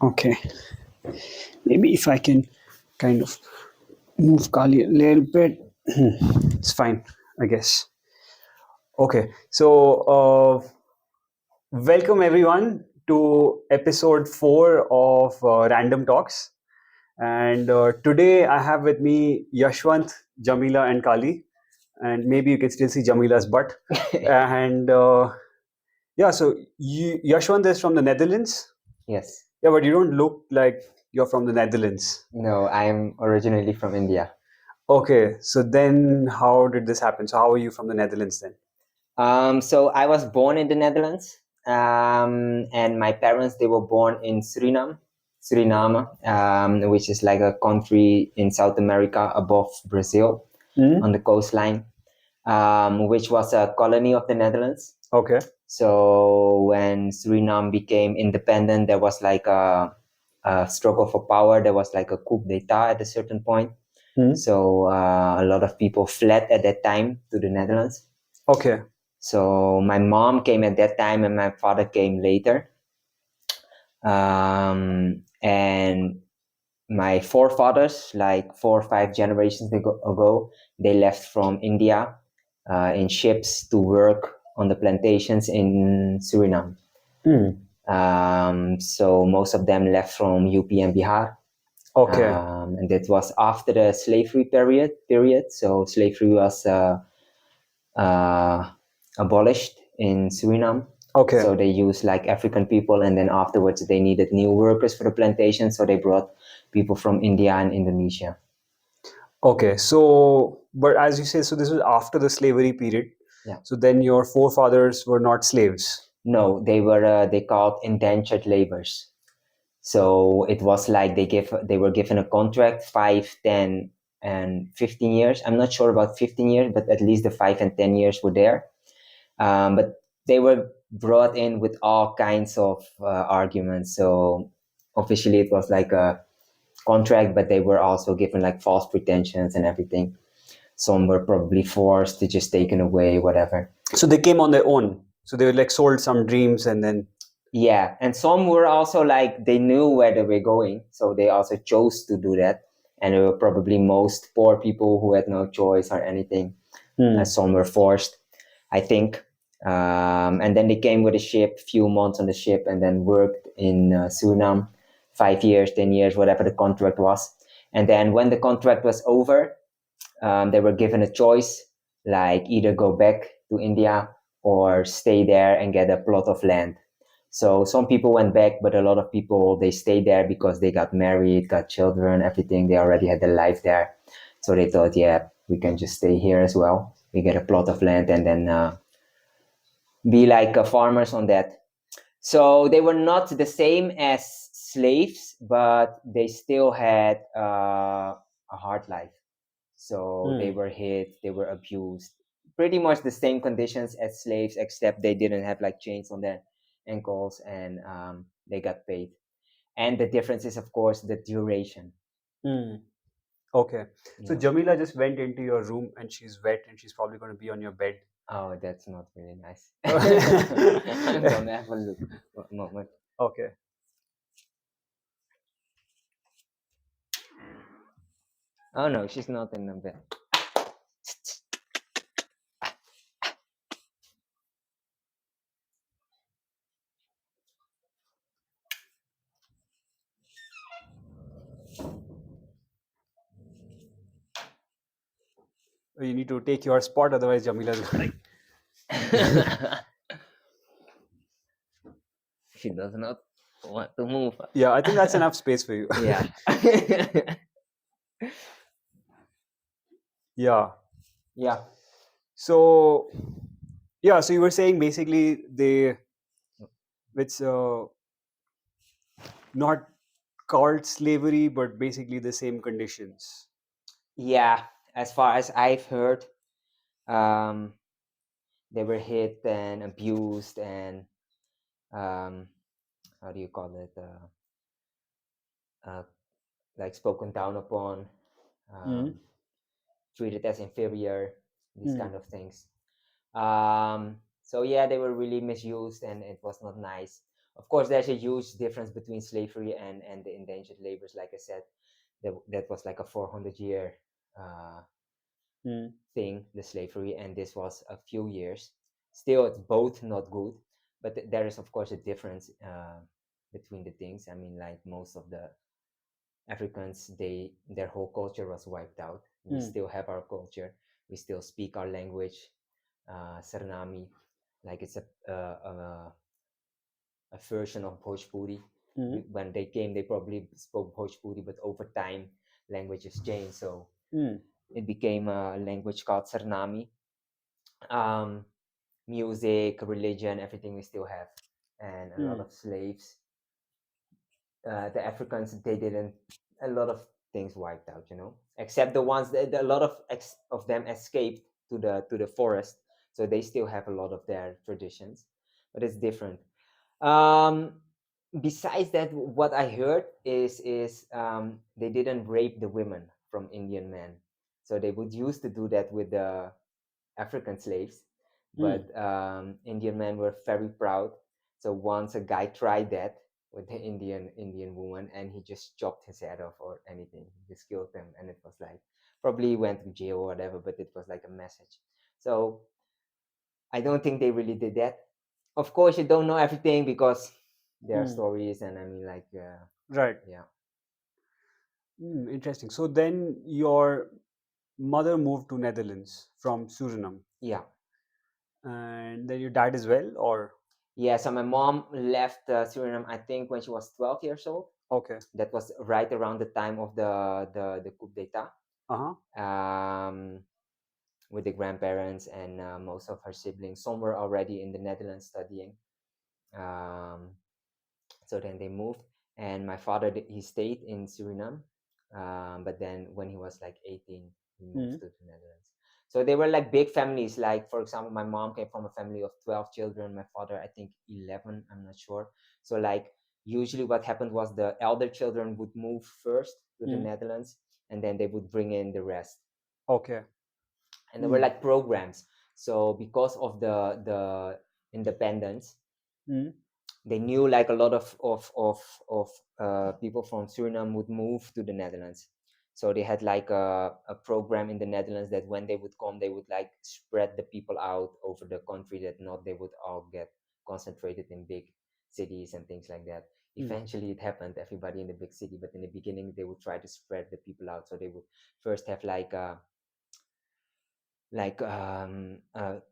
Okay. Maybe if I can kind of move Kali a little bit, it's fine, I guess. Okay. Welcome everyone to episode 4 of Random Talks. And today I have with me Yashwant, Jamila, and Kali. And maybe you can still see Jamila's butt. And yeah, so Yashwant is from the Netherlands. Yes. Yeah, but you don't look like you're from the Netherlands. No, I'm originally from India. Okay, so then how did this happen? So how are you from the Netherlands then? So I was born in the Netherlands, and my parents they were born in Suriname, which is like a country in South America above Brazil on the coastline, which was a colony of the Netherlands. Okay. So when Suriname became independent, there was like a struggle for power. There was like a coup d'état at a certain point. So a lot of people fled at that time to the Netherlands. Okay. So my mom came at that time and my father came later. And my forefathers, like 4 or 5 generations ago, they left from India in ships to work on the plantations in Suriname. So most of them left from UP and Bihar. Okay. And that was after the slavery period. So slavery was abolished in Suriname. Okay. So they used like African people, and then afterwards they needed new workers for the plantation. So they brought people from India and Indonesia. Okay. So, but as you say, so this was after the slavery period. Yeah. So then your forefathers were not slaves. No, they were they called indentured laborers. So it was like they were given a contract 5, 10, and 15 years. I'm not sure about 15 years, but at least the 5 and 10 years were there. But they were brought in with all kinds of arguments. So officially it was like a contract, but they were also given like false pretensions and everything. Some were probably forced to just taken away, whatever. So they came on their own. So they were like sold some dreams and then. Yeah, and some were also like they knew where they were going, so they also chose to do that. And they were probably most poor people who had no choice or anything. Some were forced, I think. And then they came with a ship, few months on the ship, and then worked in Suriname, 5 years, 10 years, whatever the contract was. And then when the contract was over, they were given a choice, like either go back to India or stay there and get a plot of land. So some people went back, but a lot of people, they stayed there because they got married, got children, everything. They already had their life there. So they thought, yeah, we can just stay here as well. We get a plot of land and then be like farmers on that. So they were not the same as slaves, but they still had a hard life. So they were hit, they were abused. Pretty much the same conditions as slaves, except they didn't have like chains on their ankles, and they got paid. And the difference is, of course, the duration. Okay. So Yeah. Jamila just went into your room and she's wet and she's probably going to be on your bed. Oh, that's not really nice. I'm gonna have a look. One moment. Okay. Oh no, she's not in the bed. You need to take your spot, otherwise Jamila's going She does not want to move. Yeah, I think that's enough space for you. Yeah. Yeah. Yeah. So, yeah, so you were saying basically it's not called slavery, but basically the same conditions. Yeah, as far as I've heard, they were hit and abused and how do you call it? Like spoken down upon, treated as inferior, these kind of things. So yeah, they were really misused and it was not nice. Of course, there's a huge difference between slavery and the indentured labors. Like I said, that was like a 400-year uh, thing, the slavery, and this was a few years. Still, it's both not good, but there is of course a difference between the things. I mean, like most of the Africans, their whole culture was wiped out. We still have our culture. We still speak our language, Suriname, like it's a version of Bhojpuri. When they came, they probably spoke Bhojpuri, but over time, languages changed. So it became a language called Suriname. Um, Music, religion, everything we still have, and a lot of slaves. The Africans, they didn't, a lot of things wiped out, except the ones that a lot of them escaped to the forest, so they still have a lot of their traditions, but it's different. Um, Besides that, what I heard is they didn't rape the women from Indian men, so they would used to do that with the African slaves, but Indian men were very proud. So once a guy tried that with the Indian woman, and he just chopped his head off or anything, he just killed them, and it was like probably he went to jail or whatever, but it was like a message. So I don't think they really did that. Of course, you don't know everything because there are stories, and I mean, like, Right. yeah, Interesting. So then your mother moved to Netherlands from Suriname, yeah, and then your dad as well, or yeah. So my mom left Suriname, I think, when she was 12 years old. okay. That was right around the time of the coup d'état, Uh-huh. um, with the grandparents and most of her siblings. Some were already in the Netherlands studying. Um, so then they moved, and my father, he stayed in Suriname, but then when he was like 18, he moved to the Netherlands. So they were like big families. Like, for example, my mom came from a family of 12 children, my father, I think 11, I'm not sure. So like usually what happened was the elder children would move first to the Netherlands, and then they would bring in the rest. Okay. And there were like programs. So because of the independence, they knew like a lot of people from Suriname would move to the Netherlands. So they had like a program in the Netherlands that when they would come, they would like spread the people out over the country, that not they would all get concentrated in big cities and things like that. Eventually it happened, everybody in the big city, but in the beginning they would try to spread the people out. So they would first have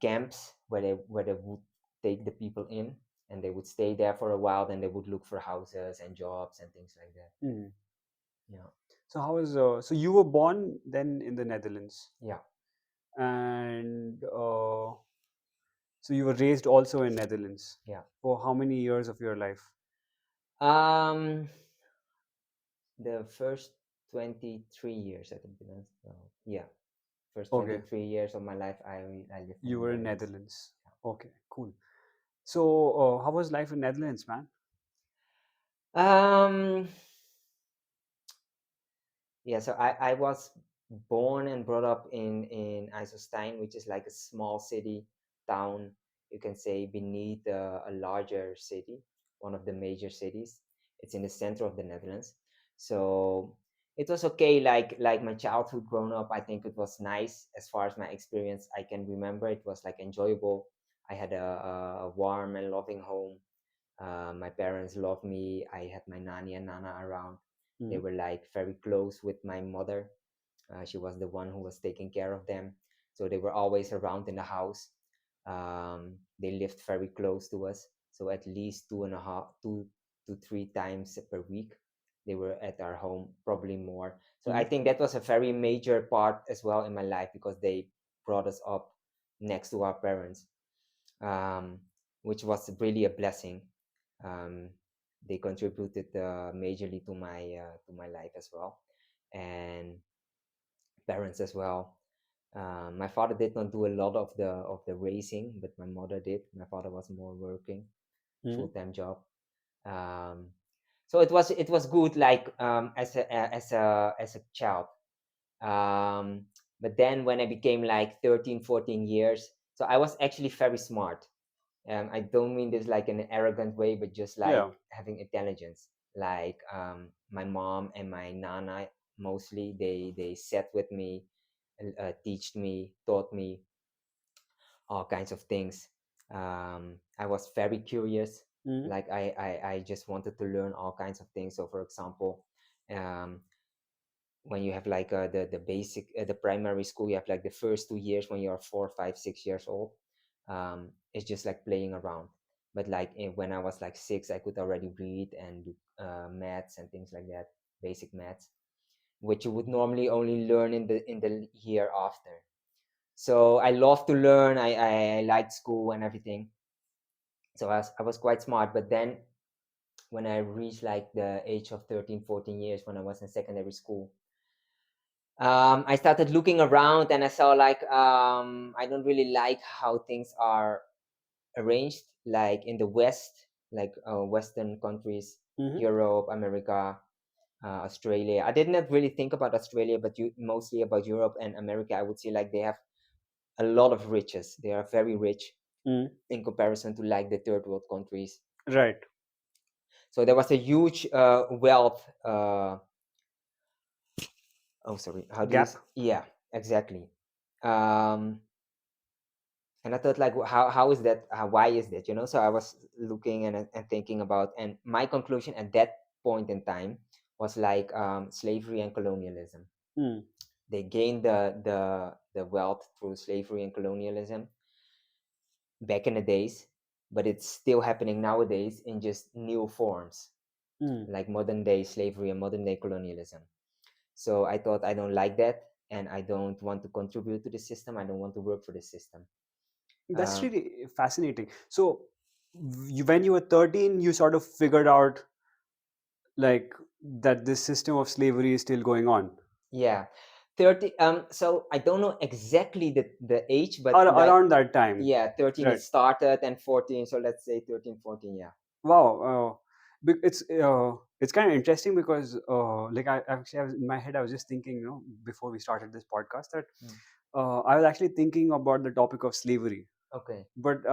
camps where they would take the people in, and they would stay there for a while. Then they would look for houses and jobs and things like that. Yeah, So how was so you were born then in the Netherlands, yeah. and so you were raised also in Netherlands Yeah. for how many years of your life? um the first 23 years, I think. Yeah, first Okay, 23 years of my life, I lived in you the were in Netherlands. Netherlands. Okay, cool. So how was life in Netherlands, man? um Yeah, so I was born and brought up in IJsselstein, which is like a small city town, you can say, beneath a larger city, one of the major cities. It's in the center of the Netherlands. So it was okay. Like my childhood growing up, I think it was nice as far as my experience I can remember. It was like enjoyable. I had a warm and loving home. My parents loved me. I had my nanny and nana around. They were like very close with my mother. She was the one who was taking care of them. So they were always around in the house. They lived very close to us. So at least 2 to 3 times per week, they were at our home, probably more. So I think that was a very major part as well in my life, because they brought us up next to our parents, um, which was really a blessing. Um, they contributed majorly to my life as well, and parents as well. My father did not do a lot of the raising, but my mother did. My father was more working, full time job. Um, so it was good, like as a child. Um, but then when I became like 13, 14 years, so I was actually very smart. I don't mean this like in an arrogant way, but just like Yeah. having intelligence. Like my mom and my nana, mostly they sat with me, teach me, taught me all kinds of things. I was very curious. Mm-hmm. Like I just wanted to learn all kinds of things. So, for example, um, when you have like the basic the primary school, you have like the first 2 years when you're 4, 5, 6 years old. It's just like playing around. But like when I was like 6, I could already read and do maths and things like that, basic maths, which you would normally only learn in the year after. So I love to learn. I liked school and everything. So I was quite smart. But then when I reached like the age of 13, 14 years, when I was in secondary school, I started looking around and I saw like I don't really like how things are arranged, like in the West, like Western countries, Mm-hmm. Europe, America, Australia. I did not really think about Australia, but mostly about Europe and America. I would say like they have a lot of riches. They are very rich Mm-hmm. in comparison to like the third world countries. Right. So there was a huge wealth. Oh, sorry. How do you? Gap. Yeah, exactly. Um, and I thought like, how is that? Why is that? So I was looking and thinking about, and my conclusion at that point in time was like slavery and colonialism. Mm. They gained the wealth through slavery and colonialism back in the days, but it's still happening nowadays in just new forms, Mm. like modern day slavery and modern day colonialism. So I thought I don't like that, and I don't want to contribute to the system. I don't want to work for the system. That's Um, really fascinating. So, when you were 13, you sort of figured out like that this system of slavery is still going on. yeah, 30. So I don't know exactly the age, but like Around that time. yeah, 13 it Right. started and 14. So let's say 13, 14. Yeah. Wow. It's kind of interesting because like I was in my head I was just thinking, before we started this podcast, that Mm. I was actually thinking about the topic of slavery, Okay. but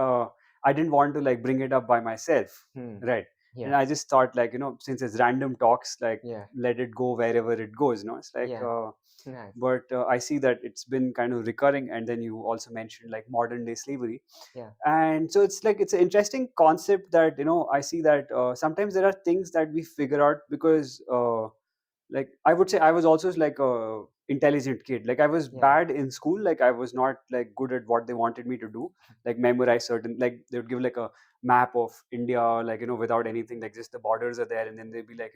I didn't want to like bring it up by myself, Hmm. right? And Yeah. I just thought, like, since it's random talks, like, Yeah. let it go wherever it goes. It's like, Yeah. Nice. but I see that it's been kind of recurring, and then you also mentioned like modern day slavery, Yeah. and so it's like it's an interesting concept that I see that sometimes there are things that we figure out because like I would say I was also like a intelligent kid. Like I was Yeah. bad in school. Like I was not like good at what they wanted me to do. Like memorize certain, like they would give like a map of India, like without anything, like just the borders are there, and then they'd be like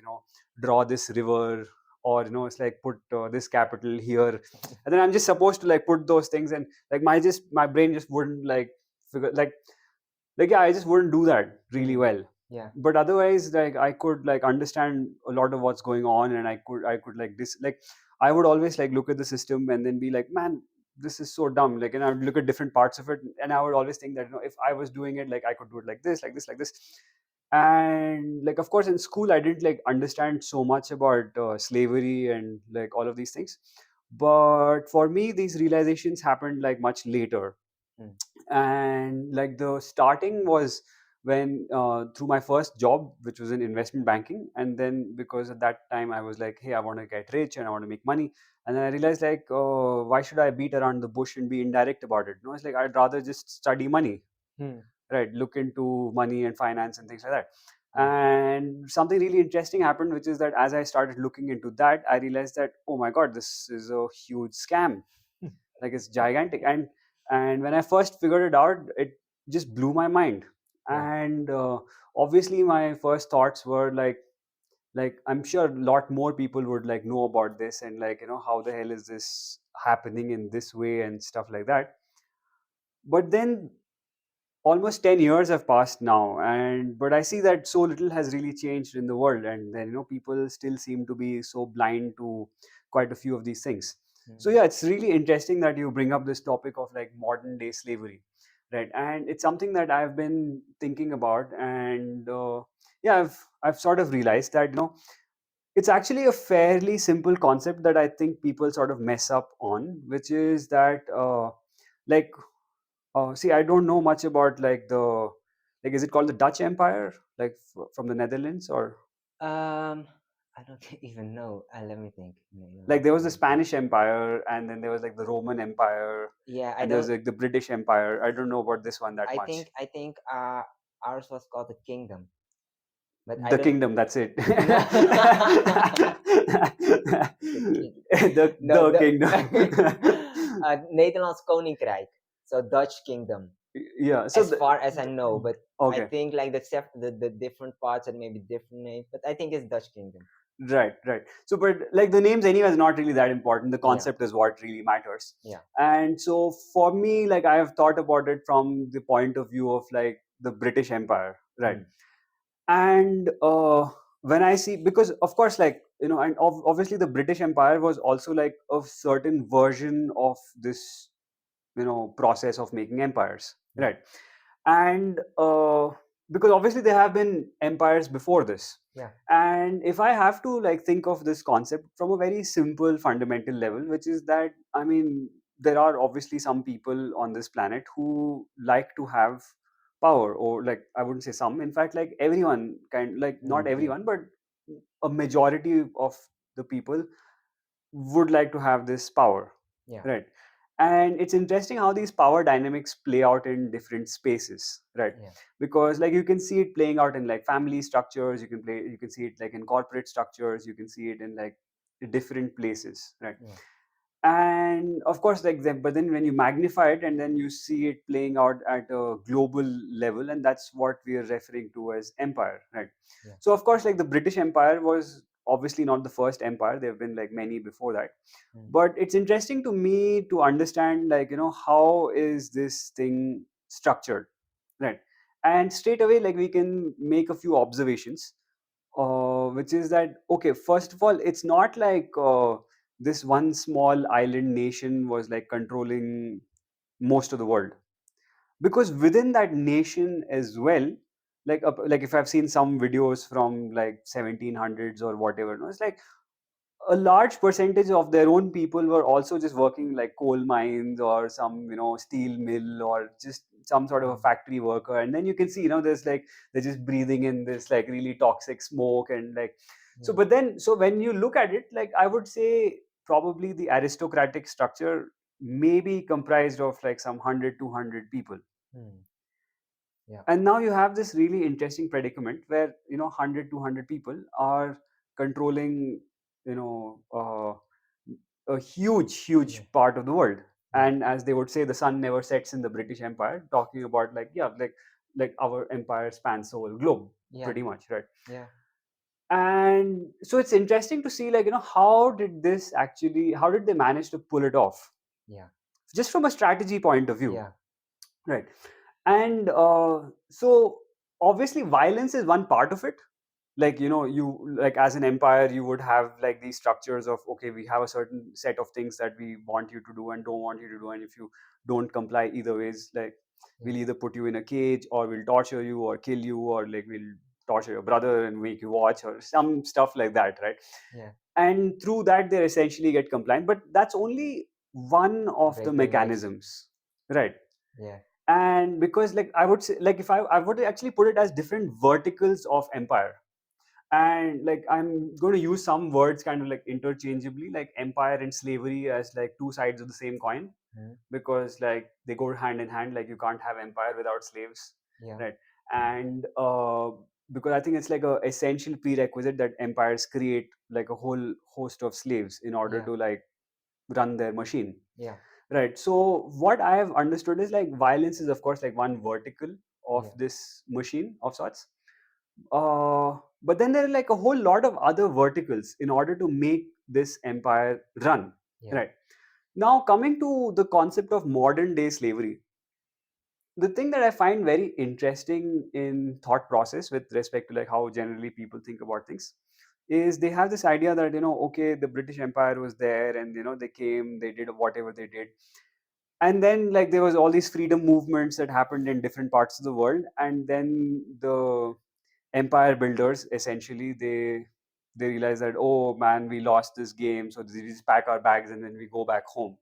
draw this river, or it's like put this capital here, and then I'm just supposed to like put those things, and like my brain just wouldn't like figure like yeah, I just wouldn't do that really Hmm. well. Yeah. But otherwise, like I could like understand a lot of what's going on, and I could like this, like I would always like look at the system and then be like, man, this is so dumb. Like, and I would look at different parts of it, and I would always think that if I was doing it, like I could do it like this, like this, like this. And like of course in school I didn't like understand so much about slavery and like all of these things, but for me these realizations happened like much later. Hmm. And like the starting was when through my first job, which was in investment banking, and then because at that time I was like, hey, I want to get rich and I want to make money, and then I realized like, why should I beat around the bush and be indirect about it? It's like I'd rather just study money, Hmm. right? Look into money and finance and things like that. Hmm. And something really interesting happened, which is that as I started looking into that, I realized that, oh my god, this is a huge scam. Like it's gigantic. And when I first figured it out, it just blew my mind. Yeah. And obviously my first thoughts were like I'm sure a lot more people would like know about this, and like how the hell is this happening in this way and stuff like that. But then almost 10 years have passed now, and but I see that so little has really changed in the world, and then people still seem to be so blind to quite a few of these things. So Hmm. yeah, it's really interesting that you bring up this topic of like modern day slavery, right? And it's something that I've been thinking about, and yeah, I've sort of realized that it's actually a fairly simple concept that I think people sort of mess up on, which is that like see, I don't know much about like the Like, is it called the Dutch Empire, like from the Netherlands, or Um, I don't even know. Let me think. like Netherlands, there was the Belgium. Spanish Empire, and then there was like the Roman Empire, Yeah, I and there was don't. like the British Empire. I don't know about this one that I much. think I think ours was called the kingdom, but I The don't. kingdom, that's it. No, the king. No, The the kingdom. Nederlands Koninkrijk, so Dutch kingdom, Yeah. So as far as I know. But I okay. think like the different parts and maybe different names, but I think it's Dutch kingdom. Right, right. So, but like the names anyway is not really that important. The Yeah, concept is what really matters. yeah, And so for me, like I have thought about it from the point of view of like the British Empire, right? mm, And when I see, because of course, like, you know, and obviously the British Empire was also like a certain version of this, you know, process of making empires, yeah, right? And because obviously there have been empires before this, yeah, and if I have to like think of this concept from a very simple fundamental level, which is that, I mean, there are obviously some people on this planet who like to have power, or like I wouldn't say some, in fact, like everyone kind, like not yeah, everyone, but a majority of the people would like to have this power, yeah, right? And it's interesting how these power dynamics play out in different spaces, right? yeah, Because like you can see it playing out in like family structures, you can see it like in corporate structures, you can see it in like different places, right? yeah, And of course, like that, but then when you magnify it and then you see it playing out at a global level, and that's what we are referring to as empire, right? yeah, So of course, like the British Empire was obviously not the first empire. There have been like many before that, mm, but it's interesting to me to understand, like, you know, how is this thing structured, right? And straight away, like, we can make a few observations, which is that, okay, first of all, it's not like this one small island nation was like controlling most of the world, because within that nation as well, like if I've seen some videos from like 1700s or whatever, no, it's like a large percentage of their own people were also just working like coal mines or some, you know, steel mill, or just some sort of a mm, factory worker. And then you can see, you know, there's like they're just breathing in this like really toxic smoke, and like, so yeah, but then, so when you look at it, like I would say probably the aristocratic structure may be comprised of like some 100 200 people. mm, yeah, And now you have this really interesting predicament where, you know, 100 200 people are controlling, you know, a huge yeah, part of the world. yeah, And as they would say, the sun never sets in the British Empire, talking about like, yeah, like our empire spans the whole globe yeah, pretty much, right? yeah, And so it's interesting to see, like, you know, how did they manage to pull it off, yeah, just from a strategy point of view, yeah, right? And so obviously violence is one part of it. Like, you know, you, like as an empire, you would have like these structures of, okay, we have a certain set of things that we want you to do and don't want you to do, and if you don't comply either ways, like yeah, we'll either put you in a cage, or we'll torture you, or kill you, or like we'll torture your brother and make you watch, or some stuff like that, right? yeah. And through that they essentially get compliant, but that's only one of the Break their necks. mechanisms, right? Yeah, And because, like, I would say, like, if I would actually put it as different verticals of empire, and like I'm going to use some words kind of like interchangeably, like empire and slavery as like two sides of the same coin, mm, because like they go hand in hand. Like you can't have empire without slaves, yeah, right? And because I think it's like a essential prerequisite that empires create like a whole host of slaves in order yeah, to like run their machine, yeah, right? So what I have understood is like violence is of course like one vertical of yeah, this machine of sorts, but then there are like a whole lot of other verticals in order to make this empire run, yeah, right? Now coming to the concept of modern day slavery, the thing that I find very interesting in thought process with respect to like how generally people think about things is they have this idea that, you know, okay, the British Empire was there, and you know they came, they did whatever they did, and then like there was all these freedom movements that happened in different parts of the world, and then the empire builders essentially they realize that, oh man, we lost this game, so we just pack our bags and then we go back home.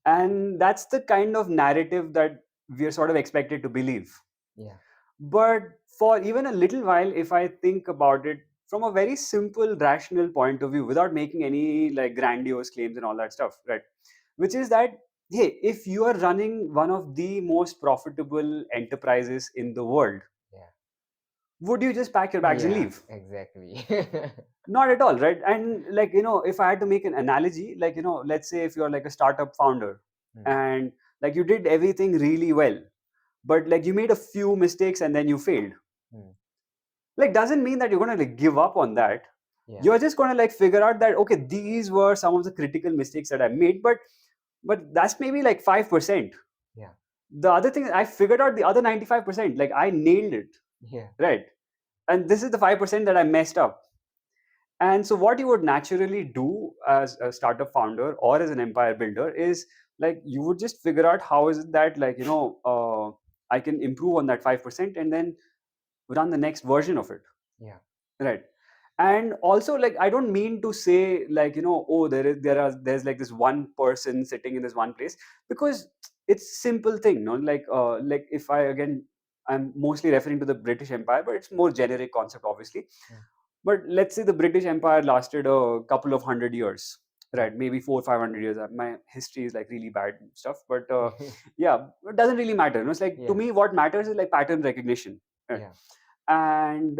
And that's the kind of narrative that we are sort of expected to believe. yeah, But for even a little while, if I think about it from a very simple, rational point of view, without making any like grandiose claims and all that stuff, right? Which is that, hey, if you are running one of the most profitable enterprises in the world, Yeah. would you just pack your bags and Yeah, leave? exactly. Not at all, right? And like, if I had to make an analogy, like, let's say if you're like a startup founder Hmm, and like you did everything really well, but like you made a few mistakes and then you failed, hmm. like doesn't mean that you're going to like give up on that. Yeah, You're just going to like figure out that, okay, these were some of the critical mistakes that I made, but that's maybe like 5%. yeah, The other thing, I figured out the other 95%, like I nailed it, yeah, right? And this is the 5% that I messed up. And so what you would naturally do as a startup founder or as an empire builder is like you would just figure out how is it that, like, I can improve on that 5% and then run the next version of it, yeah, right? And also, like, I don't mean to say like, oh, there's like this one person sitting in this one place, because it's simple thing, no? Like if I again, I'm mostly referring to the British Empire, but it's more generic concept, obviously. hmm, But let's say the British Empire lasted a couple of 100 years, hmm. right? Maybe 400 500 years. My history is like really bad and stuff, but yeah, it doesn't really matter, it's like, to Yeah, me what matters is like pattern recognition, right? yeah, And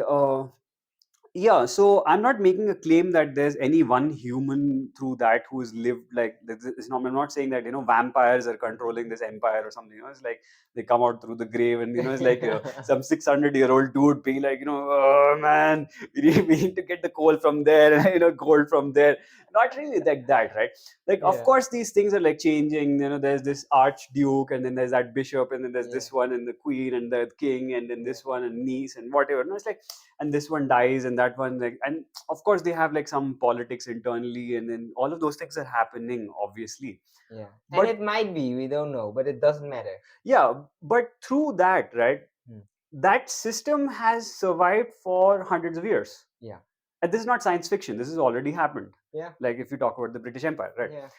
yeah, so I'm not making a claim that there's any one human through that who's lived like this. It's not, I'm not saying that, vampires are controlling this empire or something. It's like they come out through the grave, and it's like some 600-year-old dude being like, oh man, we need to get the coal from there, and gold from there. Not really like that, right? Like, of yeah, course these things are like changing. There's this archduke, and then there's that bishop, and then there's yeah, this one, and the queen, and the king, and then yeah, this one, and niece, and whatever. No, it's like, and this one dies, and that one, like, and of course they have like some politics internally, and then all of those things are happening, obviously. yeah. And But it might be, we don't know, but it doesn't matter. yeah, but through that, right, Hmm. that system has survived for hundreds of years. Yeah, And this is not science fiction, this has already happened. yeah, Like if you talk about the British Empire, right? yeah,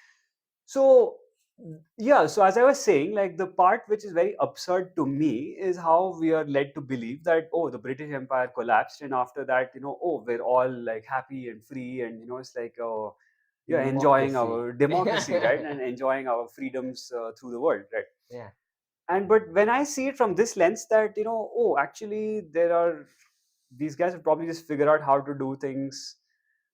So yeah, so as I was saying, like the part which is very absurd to me is how we are led to believe that, oh, the British Empire collapsed, and after that, oh, we're all like happy and free, and it's like, yeah, enjoying democracy. our democracy, right, and enjoying our freedoms through the world, right? Yeah, And but when I see it from this lens, that, oh, actually there are, these guys have probably just figured out how to do things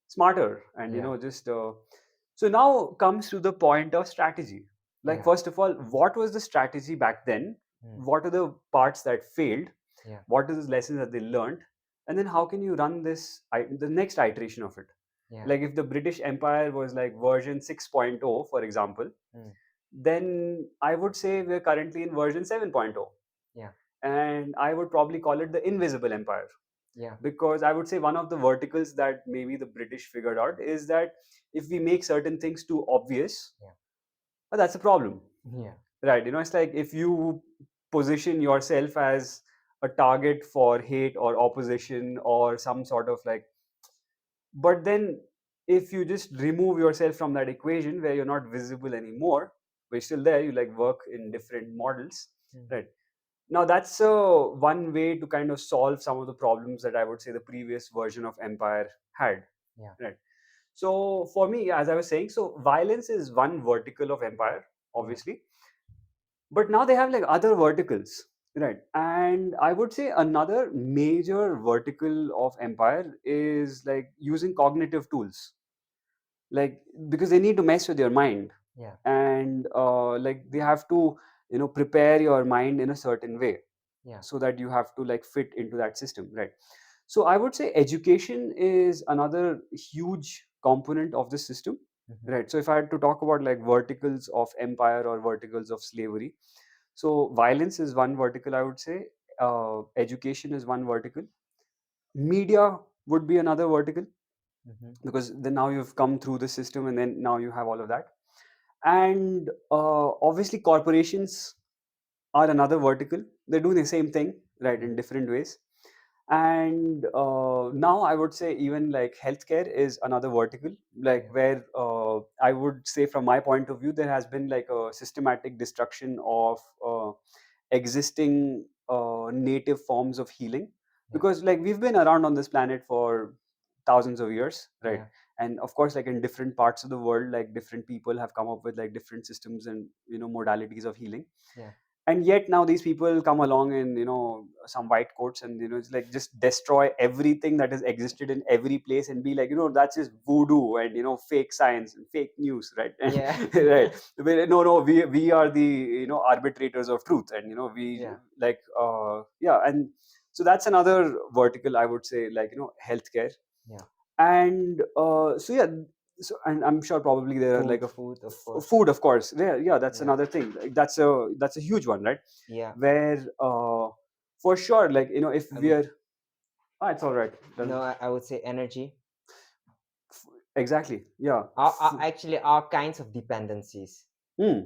smarter, and yeah, just so now comes to the point of strategy. Like, yeah, first of all, what was the strategy back then? hmm, What are the parts that failed? yeah, What are the lessons that they learned? And then how can you run this, the next iteration of it? yeah, Like if the British Empire was like version 6.0, for example, hmm, then I would say we're currently in version 7.0. yeah, And I would probably call it the invisible empire, yeah, because I would say one of the verticals that maybe the British figured out is that if we make certain things too obvious, yeah, that's a problem, yeah, right? It's like if you position yourself as a target for hate or opposition or some sort of like, but then if you just remove yourself from that equation where you're not visible anymore, but you're still there, you like work in different models, hmm, right? Now that's one way to kind of solve some of the problems that I would say the previous version of empire had, yeah, right? So for me, as I was saying, so violence is one vertical of empire, yeah, obviously, but now they have like other verticals, right? And I would say another major vertical of empire is like using cognitive tools, like because they need to mess with your mind, yeah, and like they have to prepare your mind in a certain way, yeah, so that you have to like fit into that system, right? So I would say education is another huge component of this system, hmm, right? So if I had to talk about like verticals of empire or verticals of slavery, so violence is one vertical, I would say. Education is one vertical. Media would be another vertical, hmm, because then now you've come through the system, and then now you have all of that. And obviously corporations are another vertical. They're doing the same thing, right, yeah, in different ways. And now I would say even like healthcare is another vertical, like yeah, where I would say from my point of view, there has been like a systematic destruction of existing native forms of healing, Yeah. because like we've been around on this planet for thousands of years, right? Yeah. And of course, like in different parts of the world, like different people have come up with like different systems and modalities of healing. Yeah. And yet now these people come along in some white coats, and it's like just destroy everything that has existed in every place and be like, that's just voodoo and fake science and fake news, right? And Yeah. right. No, we are the arbitrators of truth, and we Yeah. like yeah. And so that's another vertical, I would say, like healthcare. Yeah. And so yeah, so, and I'm sure probably there are like Food, of course. food, of course. Yeah, that's Yeah. another thing. Like, that's a huge one, right? Yeah. Where for sure, like if I we would are, it's all right. no, I would say energy. Exactly, yeah. Actually, all kinds of dependencies. Hmm.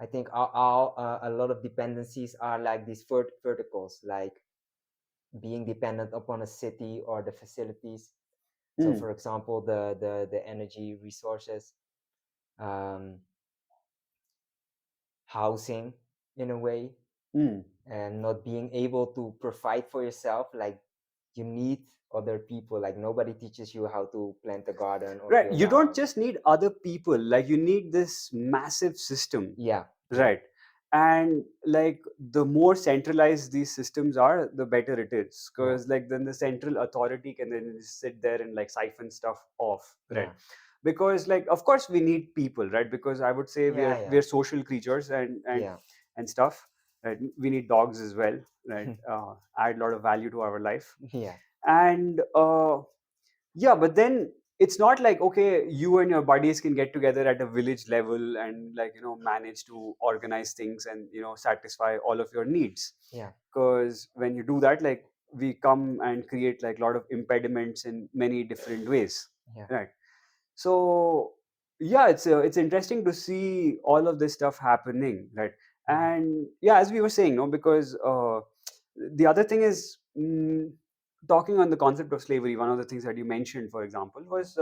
I think a lot of dependencies are like these verticals, like being dependent upon a city or the facilities. So, Hmm. for example, the energy resources, um, housing, in a way, Hmm. and not being able to provide for yourself. Like you need other people. Like nobody teaches you how to plant a garden or Right, build you a don't house. just need other people, like you need this massive system. Yeah, yeah, Right. And like the more centralized these systems are, the better it is. yeah, Because like then the central authority can then just sit there and like siphon stuff off. Right. yeah, Because like of course we need people, right? Because I would say yeah, we're yeah, social creatures, yeah, and stuff. Right. We need dogs as well, right? Add a lot of value to our life. yeah, And yeah, but then it's not like, okay, you and your buddies can get together at a village level and like manage to organize things and satisfy all of your needs. yeah, Because when you do that, like we come and create like a lot of impediments in many different ways, yeah, right? So yeah, it's interesting to see all of this stuff happening, right? yeah, And yeah, as we were saying, no, because the other thing is, talking on the concept of slavery. One of the things that you mentioned, for example, was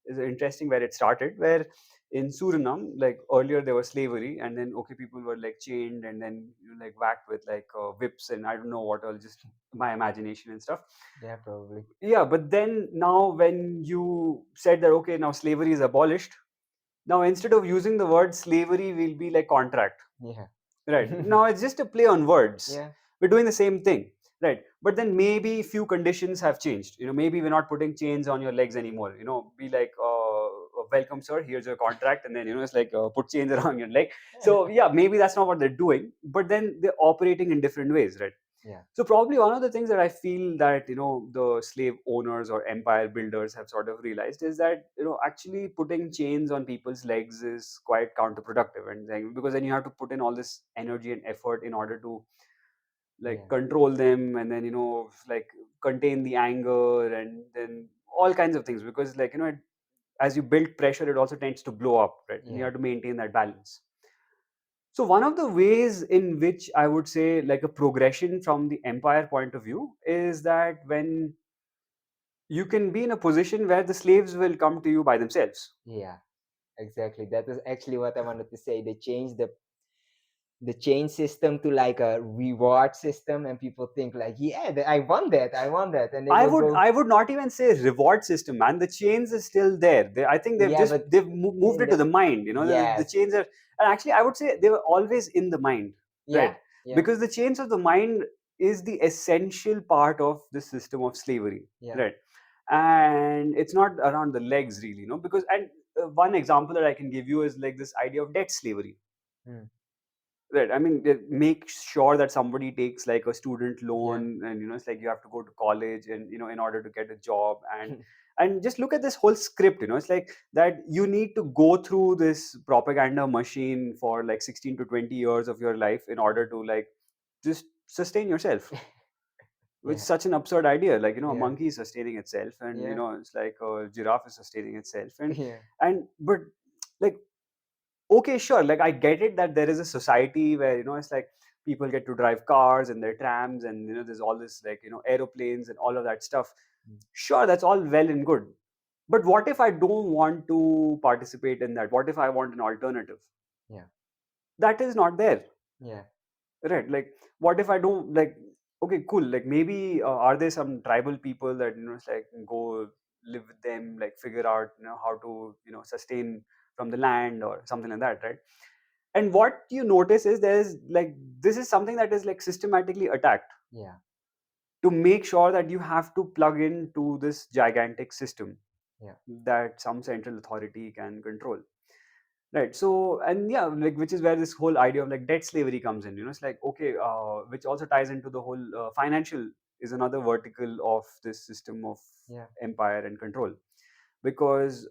is interesting where it started, where in Suriname, like earlier there was slavery, and then okay, people were like chained and then like whacked with like whips and I don't know what all, just my imagination and stuff. yeah, probably. Yeah, but then now when you said that okay, now slavery is abolished, now instead of using the word slavery, we'll be like contract. Yeah, Right. Now it's just a play on words. yeah, We're doing the same thing. Right. But then maybe few conditions have changed. Maybe we're not putting chains on your legs anymore. Be like, welcome, sir. Here's your contract. And then, it's like, put chains around your leg. So, yeah, maybe that's not what they're doing. But then they're operating in different ways. Right. yeah, So probably one of the things that I feel that the slave owners or empire builders have sort of realized is that actually putting chains on people's legs is quite counterproductive, and then, because then you have to put in all this energy and effort in order to like yeah, control them, and then like contain the anger, and then all kinds of things, because like as you build pressure, it also tends to blow up, right? And you yeah, have to maintain that balance. So one of the ways in which I would say like a progression from the empire point of view is that when you can be in a position where the slaves will come to you by themselves. yeah. Exactly. That is actually what I wanted to say. They changed the chain system to like a reward system, and people think like, yeah, I want that, and they I will would go. I would not even say reward system, man. The chains is still there. I think Yeah, but they've moved in it to the the mind. The yes, chains are, and actually I would say they were always in the mind, right? yeah, yeah, Because the chains of the mind is the essential part of the system of slavery, yeah, right? And it's not around the legs really, because and one example that I can give you is like this idea of debt slavery. mm, Right. I mean, they make sure that somebody takes like a student yeah, loan, and it's like you have to go to college, and in order to get a job, and just look at this whole script. It's like that you need to go through this propaganda machine for like 16 to 20 years of your life in order to like just sustain yourself. Which is yeah, such an absurd idea. Like a yeah, monkey is sustaining itself, and yeah, it's like a giraffe is sustaining itself, yeah, and but like okay, sure, like I get it that there is a society where it's like people get to drive cars and their trams, and there's all this like aeroplanes and all of that stuff. mm, Sure, that's all well and good, but what if I don't want to participate in that? What if I want an alternative yeah, that is not there? yeah, Right, like what if I don't like, okay, cool, like maybe are there some tribal people that it's like go live with them, like figure out how to sustain from the land or something like that, right? And what you notice is there's like this is something that is like systematically attacked Yeah. to make sure that you have to plug into this gigantic system Yeah. that some central authority can control. Right. So, and yeah, like which is where this whole idea of like debt slavery comes in. It's like, okay, which also ties into the whole financial is another vertical of this system of Yeah. empire and control. Because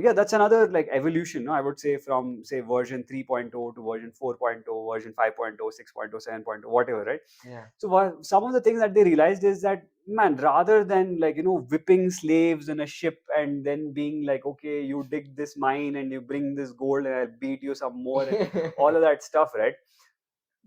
yeah, that's another like evolution, no? I would say from say version 3.0 to version 4.0, version 5.0, 6.0, 7.0, whatever, right? Yeah. So some of the things that they realized is that, man, rather than like whipping slaves in a ship and then being like, okay, you dig this mine and you bring this gold and I'll beat you some more and all of that stuff, right?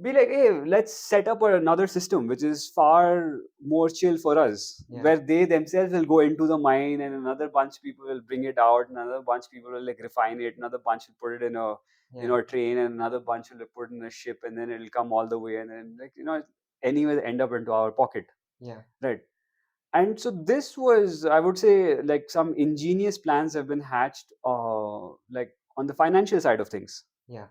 Be like, hey, let's set up another system which is far more chill for us, Yeah. where they themselves will go into the mine and another bunch of people will bring it out, another bunch of people will like refine it, another bunch will put it in a Yeah. a train, and another bunch will put it in a ship, and then it'll come all the way, and then like anyway end up into our pocket, Yeah. right? And so this was, I would say, like some ingenious plans have been hatched, like on the financial side of things Yeah.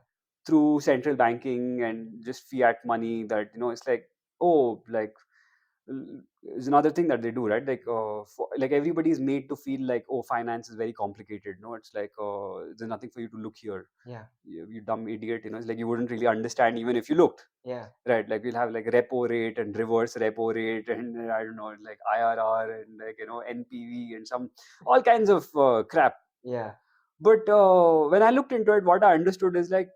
through central banking and just fiat money, that it's like, oh, like is another thing that they do, right? Like like everybody is made to feel like, oh, finance is very complicated. No, it's like there's nothing for you to look here. Yeah. You dumb idiot. It's like you wouldn't really understand even if you looked. Yeah. Right, like we'll have like repo rate and reverse repo rate and I don't know, like IRR and like NPV and some all kinds of crap. Yeah. But when I looked into it, what I understood is like,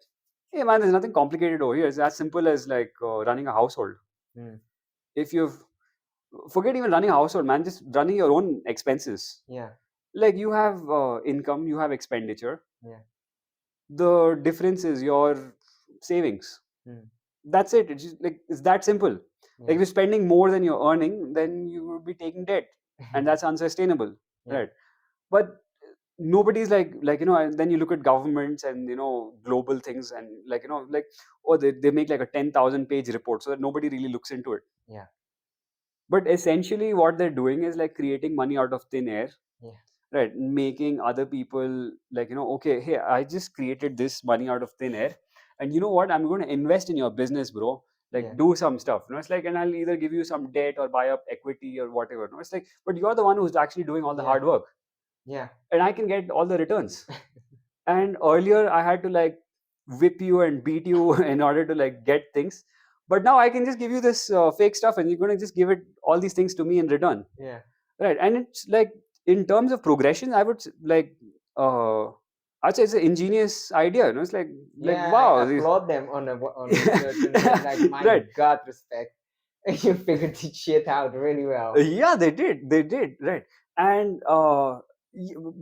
hey man, there's nothing complicated over here. It's as simple as like running a household. Mm. If you've forget even running a household, man, just running your own expenses. Yeah. Like you have income, you have expenditure. Yeah. The difference is your savings. Mm. That's it. It's just like it's that simple. Like if Yeah. you're spending more than you're earning, then you will be taking debt, and that's unsustainable, Yeah. right? But nobody's like and then you look at governments and global things, and like like, oh, they make like a 10,000 page report so that nobody really looks into it. Yeah. But essentially what they're doing is like creating money out of thin air, Yeah. right? Making other people like, okay, hey, I just created this money out of thin air, and you know what, I'm going to invest in your business, bro. Like Yeah. do some stuff. It's like, and I'll either give you some debt or buy up equity or whatever. It's like, but you're the one who's actually doing all the Yeah. hard work, Yeah. and I can get all the returns. And earlier I had to like whip you and beat you in order to like get things, but now I can just give you this fake stuff and you're going to just give it all these things to me in return, Yeah. right? And it's like, in terms of progression, I would like uh I'd say it's an ingenious idea. It's like Yeah, I wow, applaud them on a certain way. Like, my right. God, respect. You figured this shit out really well. Yeah, they did, right. And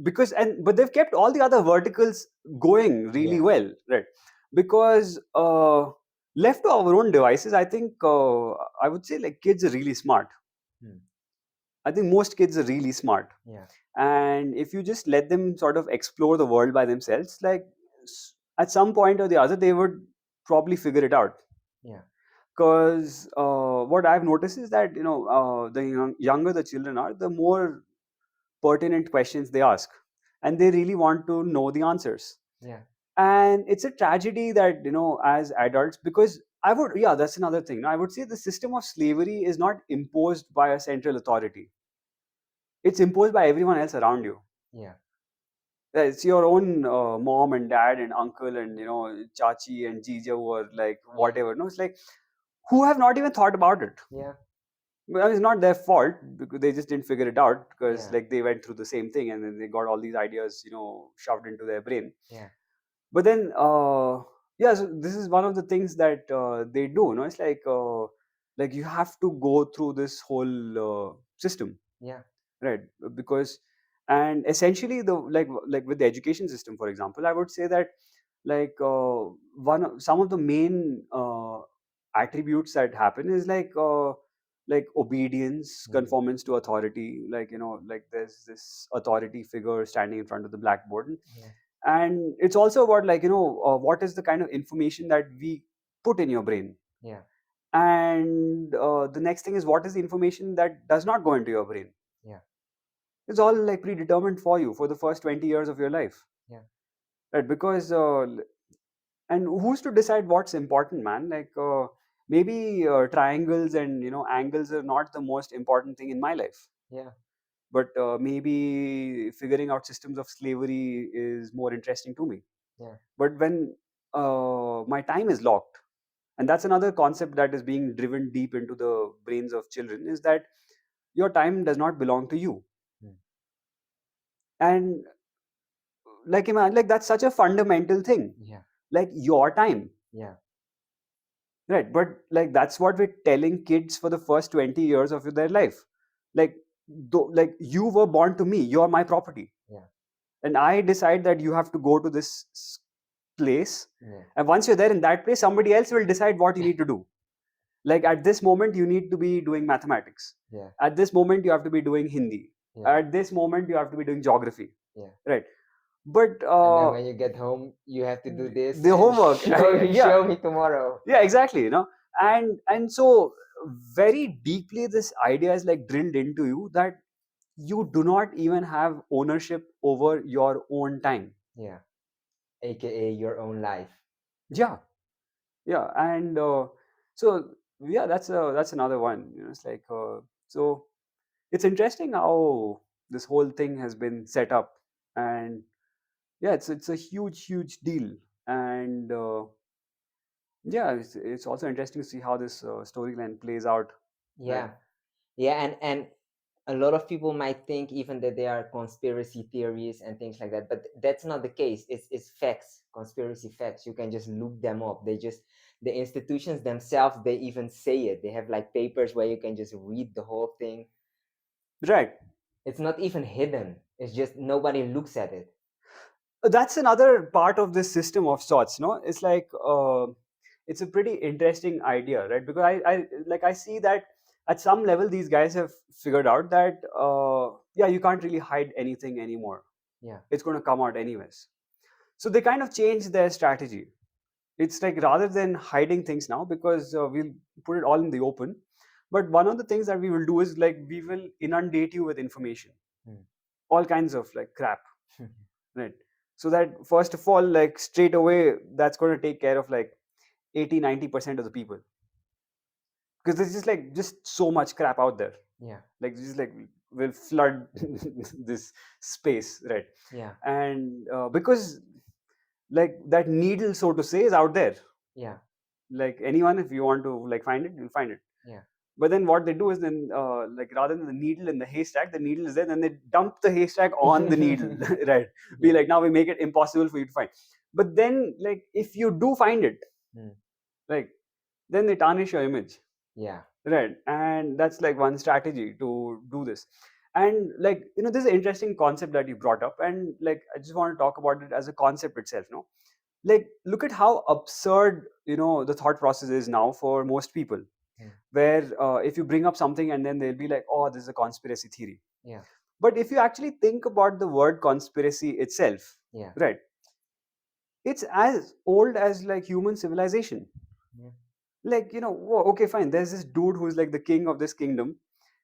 because, and but they've kept all the other verticals going really Yeah. well, right? Because left to our own devices, I think I would say like kids are really smart. Hmm. I think most kids are really smart, Yeah. and if you just let them sort of explore the world by themselves, like at some point or the other they would probably figure it out. Yeah. Because what I've noticed is that the younger the children are, the more pertinent questions they ask, and they really want to know the answers. Yeah. And it's a tragedy that as adults, because I would, yeah, that's another thing, I would say the system of slavery is not imposed by a central authority. It's imposed by everyone else around you. Yeah. It's your own mom and dad and uncle and chachi and jija, who are like Yeah. whatever. No, it's like, who have not even thought about it. Yeah. Well, it's not their fault because they just didn't figure it out, because Yeah. like they went through the same thing and then they got all these ideas shoved into their brain. Yeah. But then yeah, so this is one of the things that they do. It's like you have to go through this whole system, Yeah. right? Because, and essentially the like with the education system, for example, I would say that like some of the main attributes that happen is like obedience, Hmm. conformance to authority, like like there's this authority figure standing in front of the blackboard. Yeah. And it's also about like what is the kind of information that we put in your brain. Yeah. And the next thing is, what is the information that does not go into your brain? Yeah. It's all like predetermined for you for the first 20 years of your life, Yeah. right? Because and who's to decide what's important, man? Like maybe triangles and angles are not the most important thing in my life, Yeah. but maybe figuring out systems of slavery is more interesting to me. Yeah. But when my time is locked, and that's another concept that is being driven deep into the brains of children, is that your time does not belong to you. Mm. And like imagine, like that's such a fundamental thing, Yeah. like your time, Yeah. right? But like that's what we're telling kids for the first 20 years of their life. Like like you were born to me, you're my property, Yeah. and I decide that you have to go to this place, Yeah. and once you're there in that place, somebody else will decide what you need to do. Like at this moment you need to be doing mathematics, Yeah. at this moment you have to be doing Hindi, Yeah. at this moment you have to be doing geography, Yeah. right? But And then when you get home, you have to do this the and homework yeah, show me tomorrow. yeah, exactly, and so very deeply this idea is like drilled into you that you do not even have ownership over your own time. Yeah. AKA your own life. Yeah, yeah, and so yeah, that's another one, it's like so it's interesting how this whole thing has been set up, and yeah, it's a huge deal, and yeah, it's also interesting to see how this storyline plays out, right? Yeah. Yeah. And a lot of people might think even that they are conspiracy theories and things like that, but that's not the case. It's facts, conspiracy facts. You can just look them up. They just, the institutions themselves, they even say it. They have like papers where you can just read the whole thing. Right. It's not even hidden. It's just nobody looks at it. That's another part of this system of sorts, no? It's like it's a pretty interesting idea, right? Because I see that at some level these guys have figured out that yeah, you can't really hide anything anymore. Yeah. It's going to come out anyways. So they kind of changed their strategy. It's like rather than hiding things now, because we'll put it all in the open, but one of the things that we will do is like we will inundate you with information, Hmm. all kinds of like crap, right? So that first of all, like straight away, that's going to take care of like 80-90% of the people, because there's just so much crap out there, Yeah. like just like will flood this space, right? Yeah. And because like that needle, so to say, is out there. Yeah. Like anyone, if you want to like find it, you'll find it. Yeah. But then what they do is then like rather than the needle in the haystack, the needle is there, then they dump the haystack on the needle, right? Be Yeah. like, now we make it impossible for you to find. But then like if you do find it, Hmm. like then they tarnish your image, Yeah. right? And that's like one strategy to do this. And like this is an interesting concept that you brought up, and like I just want to talk about it as a concept itself, no? Like look at how absurd the thought process is now for most people, Hmm. where if you bring up something and then they'll be like, oh, this is a conspiracy theory. Yeah. But if you actually think about the word conspiracy itself, Yeah. right, it's as old as like human civilization. Yeah. Like okay, fine, there's this dude who's like the king of this kingdom,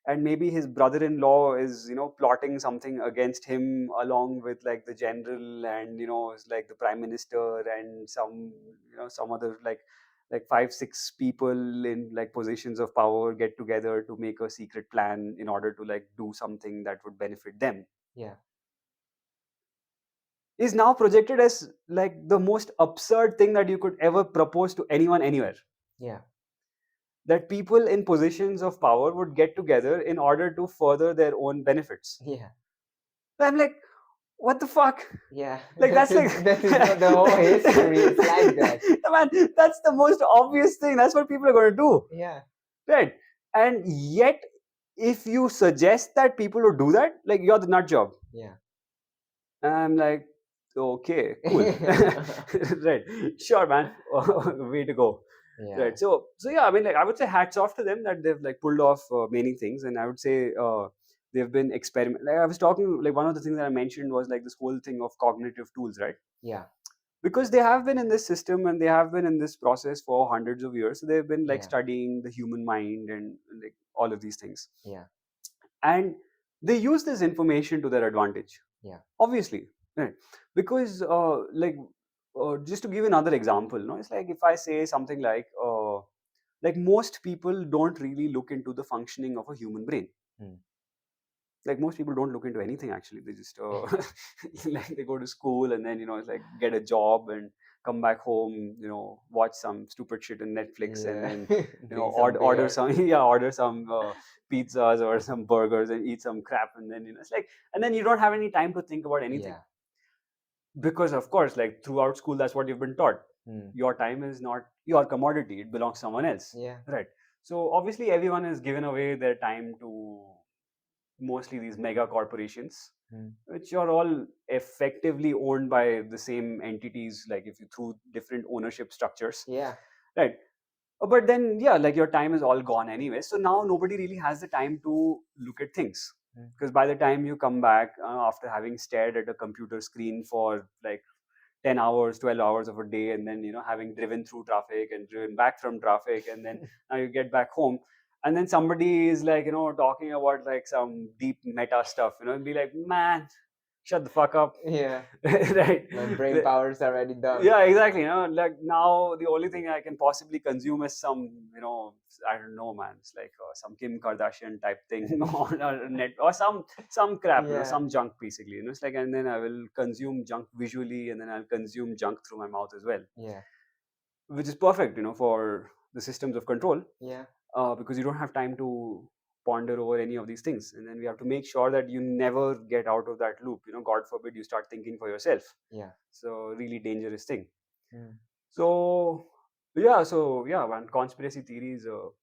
and maybe his brother-in-law is plotting something against him, along with like the general, and it's like the prime minister and some other like 5-6 people in like positions of power get together to make a secret plan in order to like do something that would benefit them, Yeah. is now projected as like the most absurd thing that you could ever propose to anyone anywhere, Yeah. that people in positions of power would get together in order to further their own benefits. Yeah. I'm like, what the fuck? Yeah. Like that's like That is not the whole history. It's like that. man, that's the most obvious thing. That's what people are going to do, Yeah. right? And yet, if you suggest that people would do that, like you're the nut job. Yeah. And I'm like, okay, cool, right? Sure, man. Way to go. Yeah. Right. So yeah, I mean, like I would say hats off to them that they've like pulled off many things, and I would say they've been experiment. Like I was talking, like one of the things that I mentioned was like this whole thing of cognitive tools, right? Yeah. because they have been in this system and they have been in this process for hundreds of years. So they've been like Yeah. studying the human mind and like all of these things, Yeah. and they use this information to their advantage, Yeah. obviously, right? Because just to give another example, no, it's like if I say something like most people don't really look into the functioning of a human brain. Hmm. Like most people don't look into anything actually. They just like they go to school and then it's like get a job and come back home, watch some stupid shit on Netflix, and Yeah. then Drink some order beer. some yeah, order some pizzas or some burgers and eat some crap, and then it's like, and then you don't have any time to think about anything, Yeah. because of course, like throughout school, that's what you've been taught. Hmm. Your time is not your commodity, it belongs to someone else, Yeah. right? So obviously everyone is given away their time to mostly these mega corporations, Hmm. which are all effectively owned by the same entities, like if you through different ownership structures, Yeah. right? But then, yeah, like your time is all gone anyway. So now nobody really has the time to look at things. Hmm. Because by the time you come back after having stared at a computer screen for like 10 hours, 12 hours of a day, and then, having driven through traffic and driven back from traffic, and then now you get back home. And then somebody is like, talking about like some deep meta stuff, and be like, man, shut the fuck up. Yeah. Right? My brain power is already done. Yeah, exactly. Like now the only thing I can possibly consume is some, I don't know, man. It's like some Kim Kardashian type thing on a net, or some crap, Yeah. some junk basically. It's like, and then I will consume junk visually, and then I'll consume junk through my mouth as well, Yeah. which is perfect, for the systems of control, Yeah. because you don't have time to ponder over any of these things, and then we have to make sure that you never get out of that loop. God forbid you start thinking for yourself. Yeah. So really dangerous thing. Hmm. So yeah, man, conspiracy theories. So,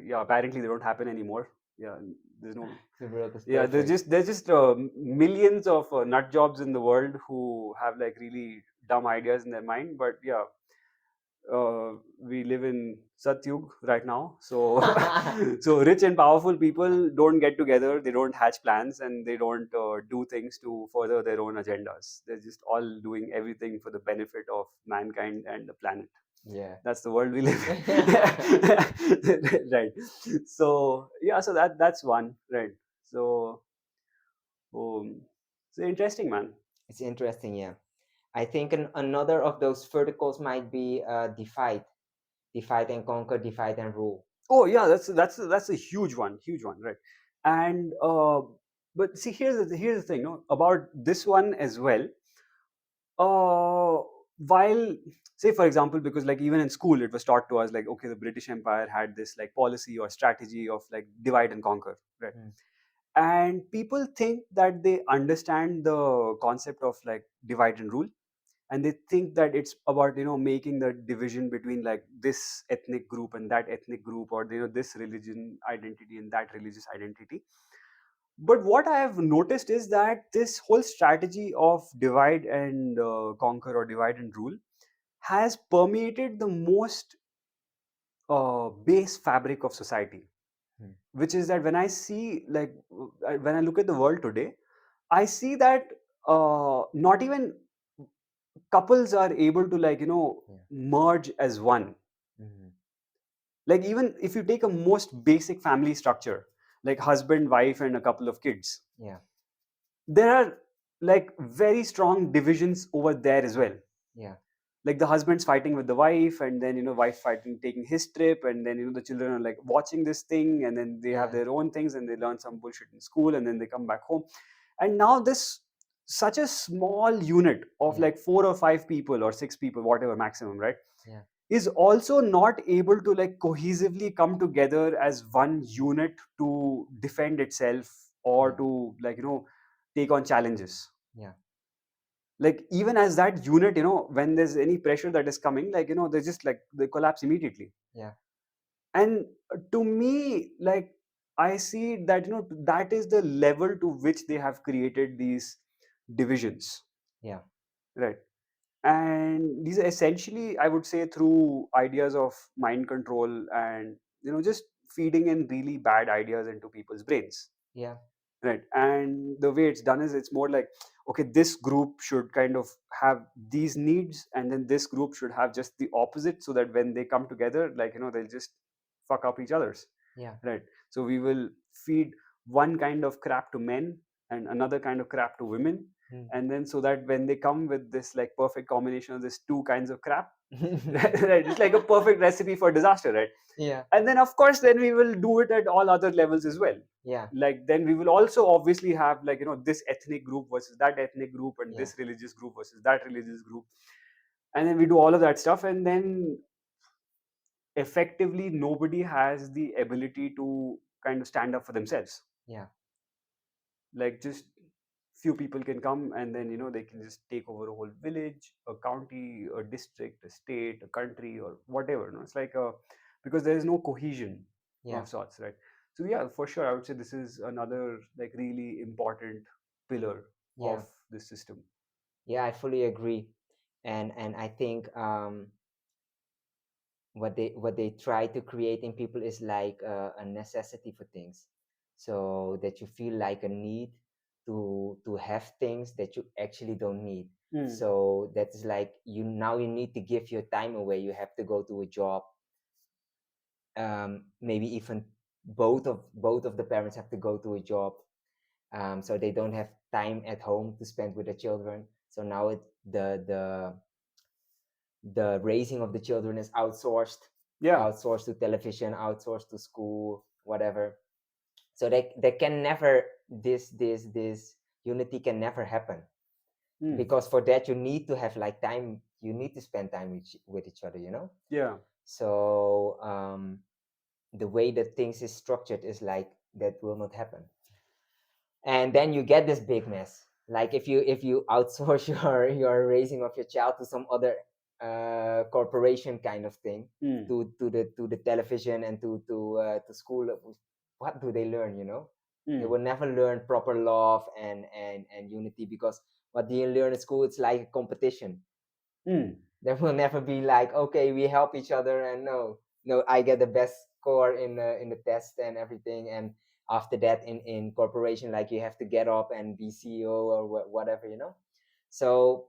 yeah, apparently they don't happen anymore. Yeah, there's no. The world is Yeah, perfect. there's just millions of nut jobs in the world who have like really dumb ideas in their mind. But yeah, we live in Satyug right now, so so rich and powerful people don't get together, they don't hatch plans, and they don't do things to further their own agendas. They're just all doing everything for the benefit of mankind and the planet. Yeah. That's the world we live in. Right. So yeah, so that's one, right? So um, so interesting, man. It's interesting, yeah. I think another of those verticals might be divide and conquer, divide and rule. Oh yeah, that's a huge one, right? And but see, here's the thing, no, about this one as well. While, say for example, because like even in school it was taught to us like, okay, the British Empire had this like policy or strategy of like divide and conquer, right? Hmm. And people think that they understand the concept of like divide and rule, and they think that it's about making the division between like this ethnic group and that ethnic group, or this religion identity and that religious identity. But what I have noticed is that this whole strategy of divide and conquer, or divide and rule, has permeated the most base fabric of society, Hmm. which is that when I see like when I look at the world today, I see that not even couples are able to like Yeah. merge as one. Hmm. Like even if you take a most basic family structure, like husband, wife, and a couple of kids, Yeah. there are like very strong divisions over there as well. Yeah. Like the husband's fighting with the wife, and then wife fighting, taking his trip, and then the children are like watching this thing, and then they have Yeah. their own things, and they learn some bullshit in school, and then they come back home. And now this, such a small unit of Yeah. like 4 or 5 people or 6 people, whatever maximum, right, Yeah. is also not able to like cohesively come together as one unit to defend itself, or Yeah. to like take on challenges. Yeah. Like even as that unit, when there's any pressure that is coming, like they just like they collapse immediately. Yeah. And to me, like, I see that that is the level to which they have created these divisions, Yeah. right? And these are essentially, I would say, through ideas of mind control, and just feeding in really bad ideas into people's brains. Yeah. right? And the way it's done is it's more like, okay, this group should kind of have these needs, and then this group should have just the opposite, so that when they come together, like, they'll just fuck up each other's, Yeah. right? So we will feed one kind of crap to men and another kind of crap to women, Mm. and then so that when they come with this like perfect combination of these two kinds of crap, right, it's like a perfect recipe for disaster, right? Yeah. And then of course then we will do it at all other levels as well. Yeah. Like then we will also obviously have, like, this ethnic group versus that ethnic group, and Yeah. this religious group versus that religious group, and then we do all of that stuff, and then effectively nobody has the ability to kind of stand up for themselves. Yeah. Like just few people can come, and then they can just take over a whole village, a county, a district, a state, a country, or whatever. It's like a, because there is no cohesion Yeah. of sorts, right? So yeah, for sure I would say this is another like really important pillar Yeah. of this system. Yeah, I fully agree. And I think what they try to create in people is like a necessity for things, so that you feel like a need to have things that you actually don't need. Mm. So that's like, you need to give your time away. You have to go to a job. Maybe even both of the parents have to go to a job, so they don't have time at home to spend with the children. So now the raising of the children is outsourced, Yeah. outsourced to television, outsourced to school, whatever. So they can never, this unity can never happen, Mm. because for that you need to have like time. You need to spend time with each other, Yeah. so the way that things is structured is like that will not happen. And then you get this big mess. Like if you outsource your raising of your child to some other corporation kind of thing, Mm. to the television and to school, what do they learn? They Mm. will never learn proper love and unity, because what do you learn at school? It's like a competition. Mm. There will never be like, okay, we help each other, and no, I get the best score in the test and everything. And after that, in corporation, like, you have to get up and be CEO or whatever. So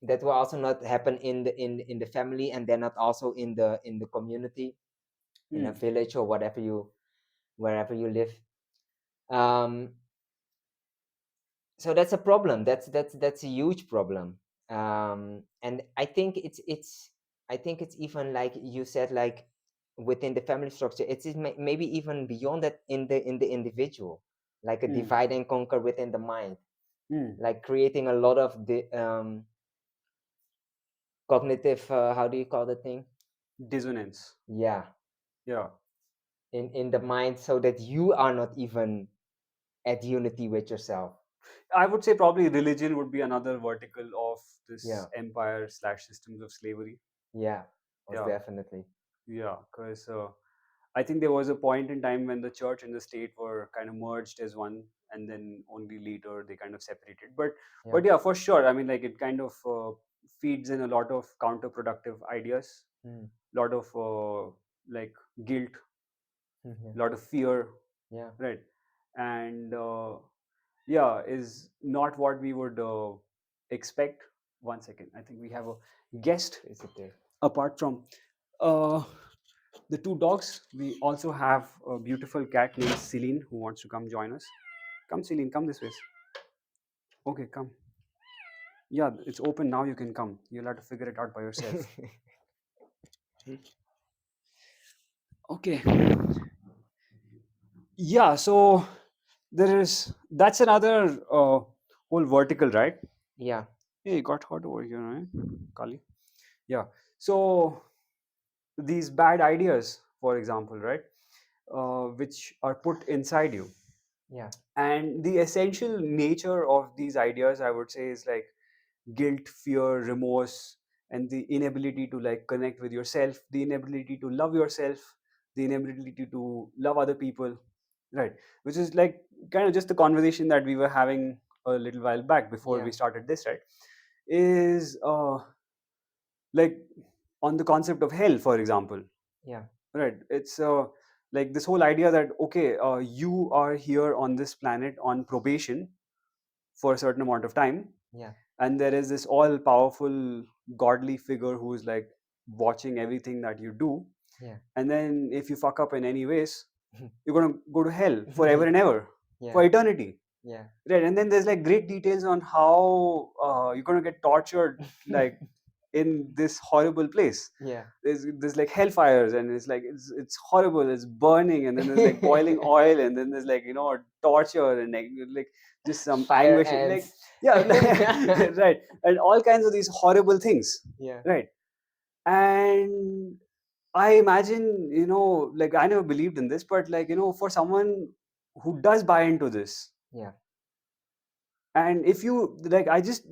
that will also not happen in the family, and then not also in the community, in a Mm. village or wherever you live. um so that's a problem. That's a huge problem. And I think it's even like you said, like, within the family structure, maybe even beyond that, in the individual, like a Mm. divide and conquer within the mind, Mm. like creating a lot of the cognitive, how do you call the thing? Dissonance. Yeah, Yeah. in the mind, so that you are not even at unity with yourself. I would say probably religion would be another vertical of this Yeah, empire slash systems of slavery. yeah, most Yeah, definitely. yeah, because I think there was a point in time when the church and the state were kind of merged as one, and then only later they kind of separated. But Yeah. yeah, for sure. I mean, like it kind of feeds in a lot of counterproductive ideas, Mm. a lot of like guilt, Yeah. a lot of fear, Yeah. right? And yeah, is not what we would expect. One second, I think we have a guest Is it there? apart from uh, the two dogs. We also have a beautiful cat named Celine who wants to come join us. Come, Celine, come this way. Okay, come. Yeah, it's open now. You can come. You'll have to figure it out by yourself. Okay. Yeah, so that's another whole vertical, right? Yeah. Hey, it got hot over here, right? Kali. Yeah. So these bad ideas, for example, right, which are put inside you, Yeah. and the essential nature of these ideas, I would say, is like guilt, fear, remorse, and the inability to like connect with yourself, the inability to love yourself, the inability to love other people, right? Which is like kind of just the conversation that we were having a little while back before we Yeah. started this, right? Is like on the concept of hell, for example, Yeah. right? It's like this whole idea that okay, you are here on this planet on probation for a certain amount of time, Yeah. and there is this all powerful godly figure who is like watching everything that you do, Yeah. and then if you fuck up in any ways, you're going to go to hell forever Yeah. and ever, for Yeah. eternity. Yeah. Right, and then there's like great details on how you're going to get tortured, like in this horrible place. Yeah. There's like hellfires, and it's like it's horrible, it's burning, and then there's like boiling oil, and then there's like torture, and like just some Fire anguish, like ants. yeah, right, and all kinds of these horrible things, Yeah. right? And I imagine, like I never believed in this, but like for someone who does buy into this, Yeah. and if you like, I just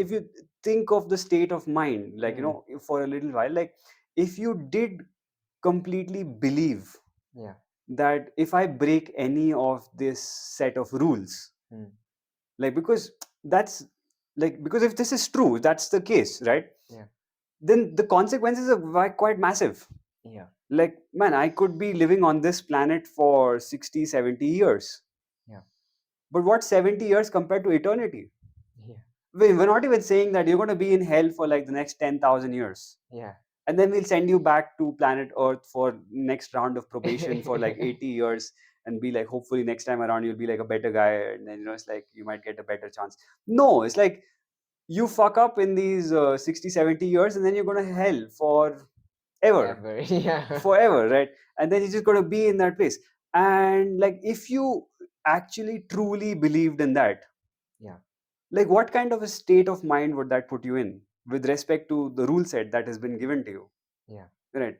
if you think of the state of mind, like Mm. for a little while, like if you did completely believe Yeah. that if I break any of this set of rules, Mm. like because that's like because if this is true, that's the case, right? Yeah. Then the consequences are quite massive. Yeah. Like man, I could be living on this planet for 60, 70 years, Yeah. but what 70 years compared to eternity? Yeah. We're not even saying that you're going to be in hell for like the next 10,000 years, Yeah. and then we'll send you back to planet earth for next round of probation for like 80 years, and be like hopefully next time around you'll be like a better guy, and then it's like you might get a better chance. No, it's like you fuck up in these 60, 70 years, and then you're going to hell for ever, Ever. Yeah. forever, right? And then you're just going to be in that place. And like if you actually truly believed in that, Yeah. like what kind of a state of mind would that put you in with respect to the rule set that has been given to you, Yeah. right?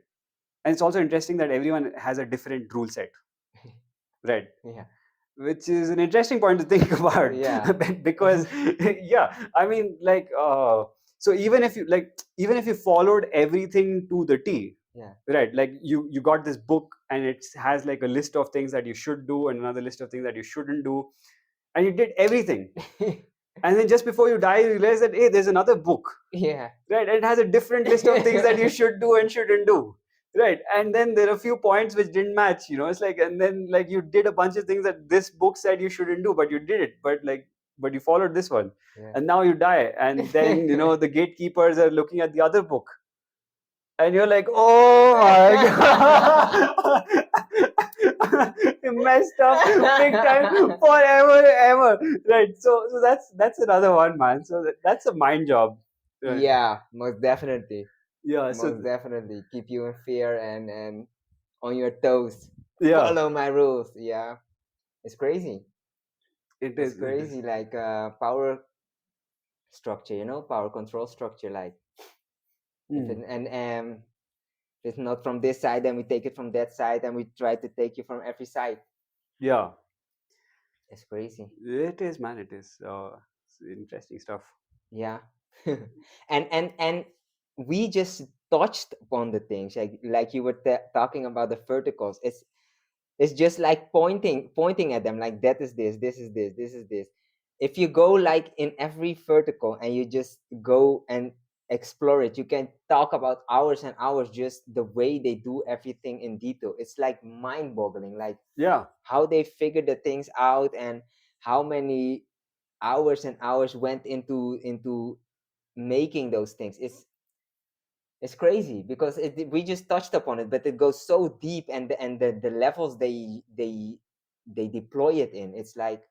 And it's also interesting that everyone has a different rule set, right? Yeah. Which is an interesting point to think about. Yeah. Because yeah, I mean like so even if you followed everything to the T, Yeah. right? Like you got this book, and it has like a list of things that you should do and another list of things that you shouldn't do, and you did everything, and then just before you die you realize that hey, there's another book, Yeah. right? It has a different list of things that you should do and shouldn't do, right? And then there are a few points which didn't match, it's like, and then like you did a bunch of things that this book said you shouldn't do, but you did it, but you followed this one, Yeah. and now you die, and then the gatekeepers are looking at the other book, and you're like, oh my god, you messed up big time, forever ever, right? So that's another one, man. So that's a mind job, right? Yeah, most definitely. Yeah, so Most definitely. Keep you in fear and on your toes. yeah, Follow my rules. Yeah. It's crazy. it It's is, it is. crazy. Like power structure, power control structure. Like if it, Mm. and if it's not from this side, then we take it from that side, and we try to take you from every side. Yeah, It's crazy. it is, man. It is. It's interesting stuff. Yeah. And we just touched upon the things like you were talking about the verticals. It's just like pointing at them, like that is this, this is this, this is this. If you go like in every vertical and you just go and explore it, you can talk about hours and hours, just the way they do everything in detail. It's like mind-boggling, like Yeah, how they figured the things out, and how many hours and hours went into making those things. It's crazy because we just touched upon it, but it goes so deep, and the levels they deploy it in. It's like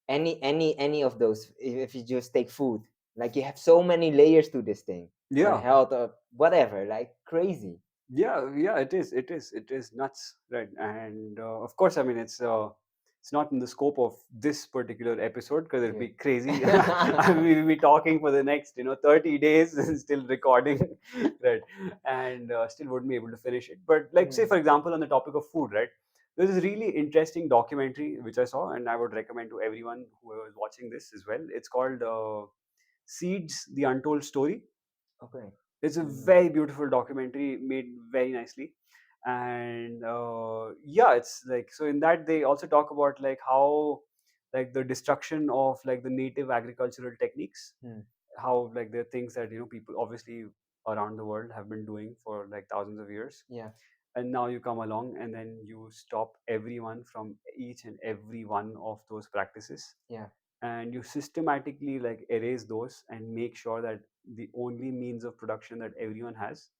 any of those. If you just take food, like you have so many layers to this thing, or yeah, health, or whatever, like crazy. yeah. It is nuts, right? And of course, I mean, it's not in the scope of this particular episode because it'd Yeah. be crazy. I mean, we'll be talking for the next 30 days and still recording, right? And still wouldn't be able to finish it. But like, say Mm. for example, on the topic of food, right? There's this really interesting documentary which I saw, and I would recommend to everyone who is watching this as well. It's called Seeds: The Untold Story. Okay. It's a Mm. very beautiful documentary made very nicely. And yeah, it's like, so in that they also talk about like how like the destruction of like the native agricultural techniques, Mm. how like there are things that people obviously around the world have been doing for like thousands of years, Yeah. and now you come along and then you stop everyone from each and every one of those practices, Yeah. and you systematically like erase those and make sure that the only means of production that everyone has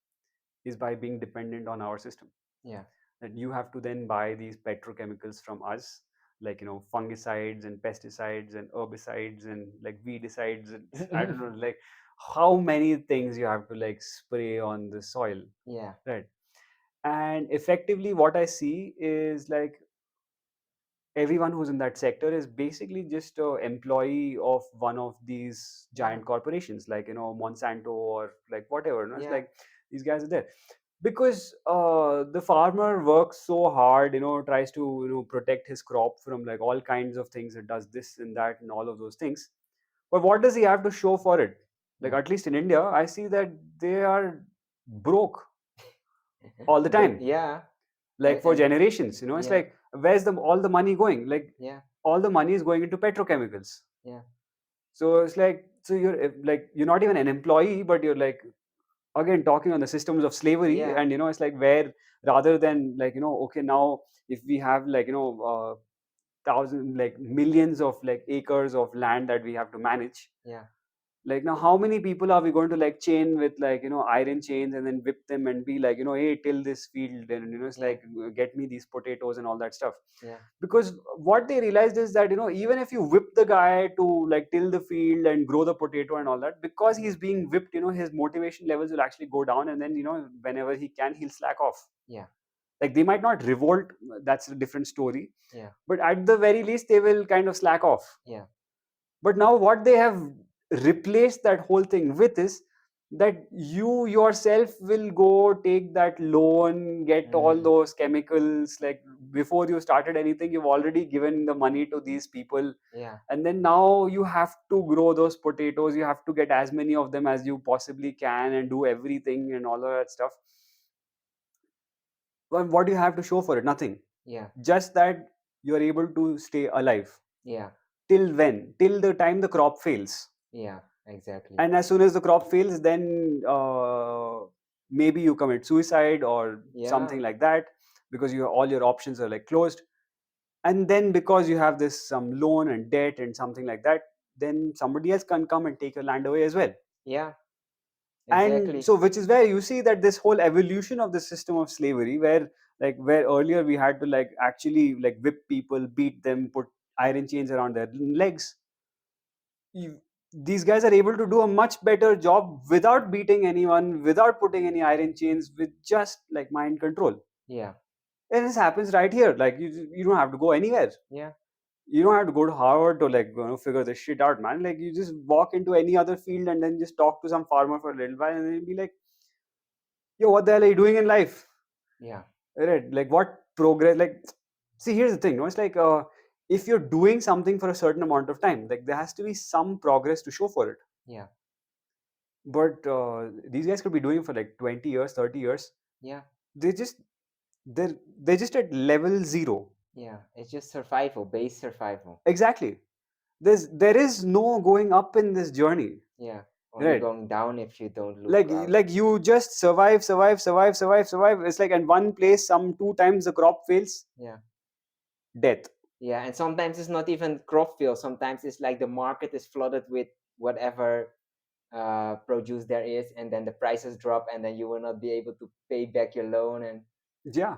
is by being dependent on our system. Yeah. That you have to then buy these petrochemicals from us, like fungicides and pesticides and herbicides and like weedicides and I don't know, like how many things you have to like spray on the soil, Yeah. right? And effectively what I see is like everyone who's in that sector is basically just a employee of one of these Yeah. giant corporations, like Monsanto or like whatever. It's Yeah. like these guys are there because the farmer works so hard, tries to protect his crop from like all kinds of things. It does this and that and all of those things, but what does he have to show for it? Like Yeah. at least in India I see that they are broke all the But time, yeah, like for and generations. It's yeah, like where's the all the money going? Like yeah, all the money is going into petrochemicals. yeah, So it's like, so you're like you're not even an employee, but you're like again talking on the systems of slavery. yeah, And it's like where rather than like okay, now if we have like thousand like millions of like acres of land that we have to manage, yeah, like now how many people are we going to like chain with like iron chains and then whip them and be like hey, till this field, and it's yeah, like get me these potatoes and all that stuff. yeah, Because what they realized is that even if you whip the guy to like till the field and grow the potato and all that, because he's being whipped, his motivation levels will actually go down, and then whenever he can, he'll slack off. yeah, Like they might not revolt, that's a different story, yeah, but at the very least they will kind of slack off. yeah, But now what they have replaced that whole thing with is that you yourself will go take that loan, get all mm, those chemicals. Like before you started anything, you've already given the money to these people, yeah, and then now you have to grow those potatoes. You have to get as many of them as you possibly can and do everything and all of that stuff. But what do you have to show for it? Nothing. yeah, Just that you're able to stay alive. yeah, Till when? Till the time the crop fails. yeah, exactly. And as soon as the crop fails, then maybe you commit suicide or Yeah, something like that, because all your options are like closed. And then because you have this some loan and debt and something like that, then somebody else can come and take your land away as well. yeah, And exactly. so which is where you see that this whole evolution of the system of slavery, where earlier we had to like actually like whip people, beat them, put iron chains around their legs. These guys are able to do a much better job without beating anyone, without putting any iron chains, with just like mind control. Yeah, And this happens right here. Like you don't have to go anywhere. yeah, You don't have to go to Harvard to like figure this shit out, man. Like you just walk into any other field and then just talk to some farmer for a little while, and then you'll be like, "Yo, what the hell are you doing in life?" yeah, Right? Like what progress? Like, see, here's the thing. It's like if you're doing something for a certain amount of time, like there has to be some progress to show for it. yeah, But these guys could be doing for like 20 years, 30 years. yeah, They just they're just at level zero. yeah. It's just survival, base survival. Exactly. There is no going up in this journey. Yeah, only Right. going down if you don't look Like out. like you just survive, survive, survive, survive, survive. It's like in one place, some two times the crop fails, Yeah. death. Yeah, and sometimes it's not even crop field. Sometimes it's like the market is flooded with whatever produce there is, and then the prices drop, and then you will not be able to pay back your loan, and Yeah,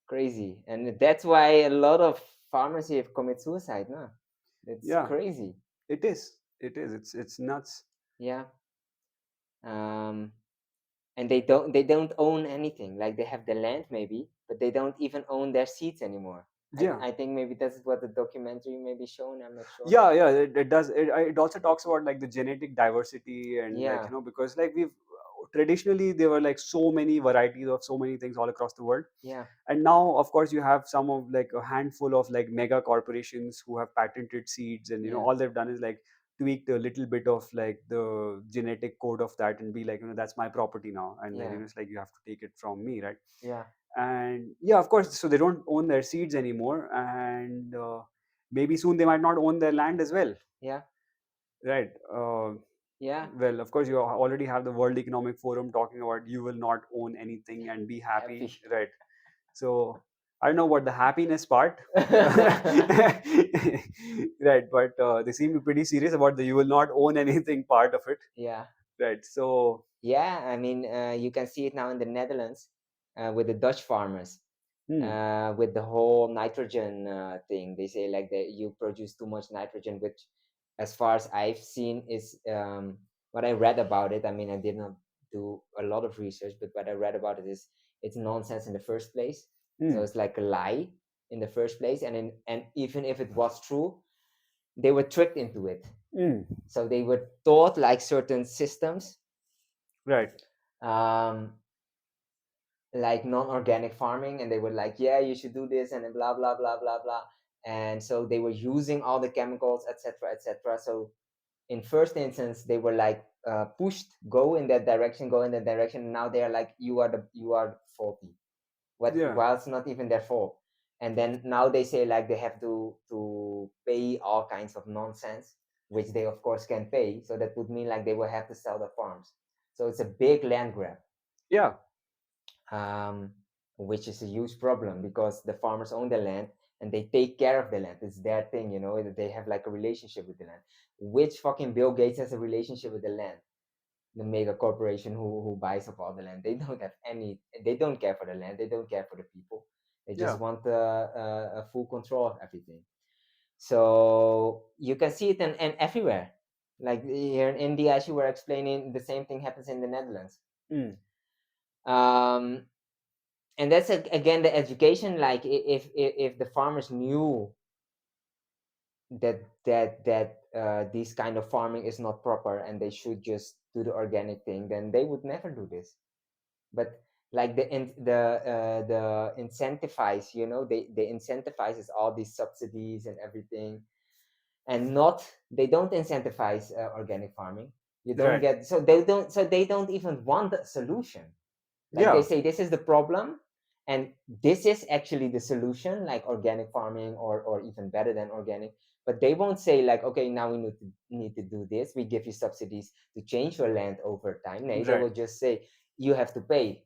crazy. And that's why a lot of farmers here commit suicide. No, it's yeah. crazy. It is. It is. It's nuts. Yeah. Um, and they don't own anything. Like they have the land maybe, but they don't even own their seeds anymore. I, Yeah. I think maybe that's what the documentary may be shown. I'm not sure. Yeah, it does. It also talks about like the genetic diversity and like Yeah, because like we've traditionally there were like so many varieties of so many things all across the world. yeah, And now of course you have some of like a handful of like mega corporations who have patented seeds, and yeah, all they've done is like tweaked a little bit of like the genetic code of that and be like that's my property now, and then yeah, it's like you have to take it from me, right? yeah, And yeah, of course, so they don't own their seeds anymore, and maybe soon they might not own their land as well, yeah. right? Yeah, Well, of course, you already have the World Economic Forum talking about you will not own anything and be happy, happy. right? So I don't know what the happiness part, right? But they seem to be pretty serious about the you will not own anything part of it, Yeah. right? So, Yeah, I mean, you can see it now in the Netherlands with the Dutch farmers, hmm, with the whole nitrogen thing. They say like that you produce too much nitrogen, which, as far as I've seen, is what I read about it. I mean, I did not do a lot of research, but what I read about it is it's nonsense in the first place. So hmm, it's like a lie in the first place, and even if it was true, they were tricked into it. hmm, So they were taught like certain systems. right, Um, like non-organic farming, and they were like, yeah, you should do this, and then blah blah blah blah blah. And so they were using all the chemicals, etc etc. So in first instance they were like pushed, go in that direction, go in that direction. Now they are like, you are faulty, what, yeah, while it's not even their fault. And then now they say like they have to pay all kinds of nonsense, which they of course can pay. So that would mean like they will have to sell the farms. So it's a big land grab, yeah, um, which is a huge problem because the farmers own the land and they take care of the land. It's their thing, you know, that they have like a relationship with the land. Which fucking Bill Gates has a relationship with the land? The mega corporation who buys up all the land. They don't have any, they don't care for the land, they don't care for the people. They just yeah, want a full control of everything. So you can see it in everywhere. Like here in India, as you were explaining, the same thing happens in the Netherlands. hmm, Um, and that's again the education. Like if the farmers knew that this kind of farming is not proper and they should just do the organic thing, then they would never do this. But like the incentivize, you know, they incentivizes all these subsidies and everything, and not, they don't incentivize organic farming. You don't right, get, so they don't even want a solution. Like they yeah, say this is the problem and this is actually the solution, like organic farming, or even better than organic. But they won't say like, okay, now we need to do this, we give you subsidies to change your land over time. No, they right, will just say you have to pay.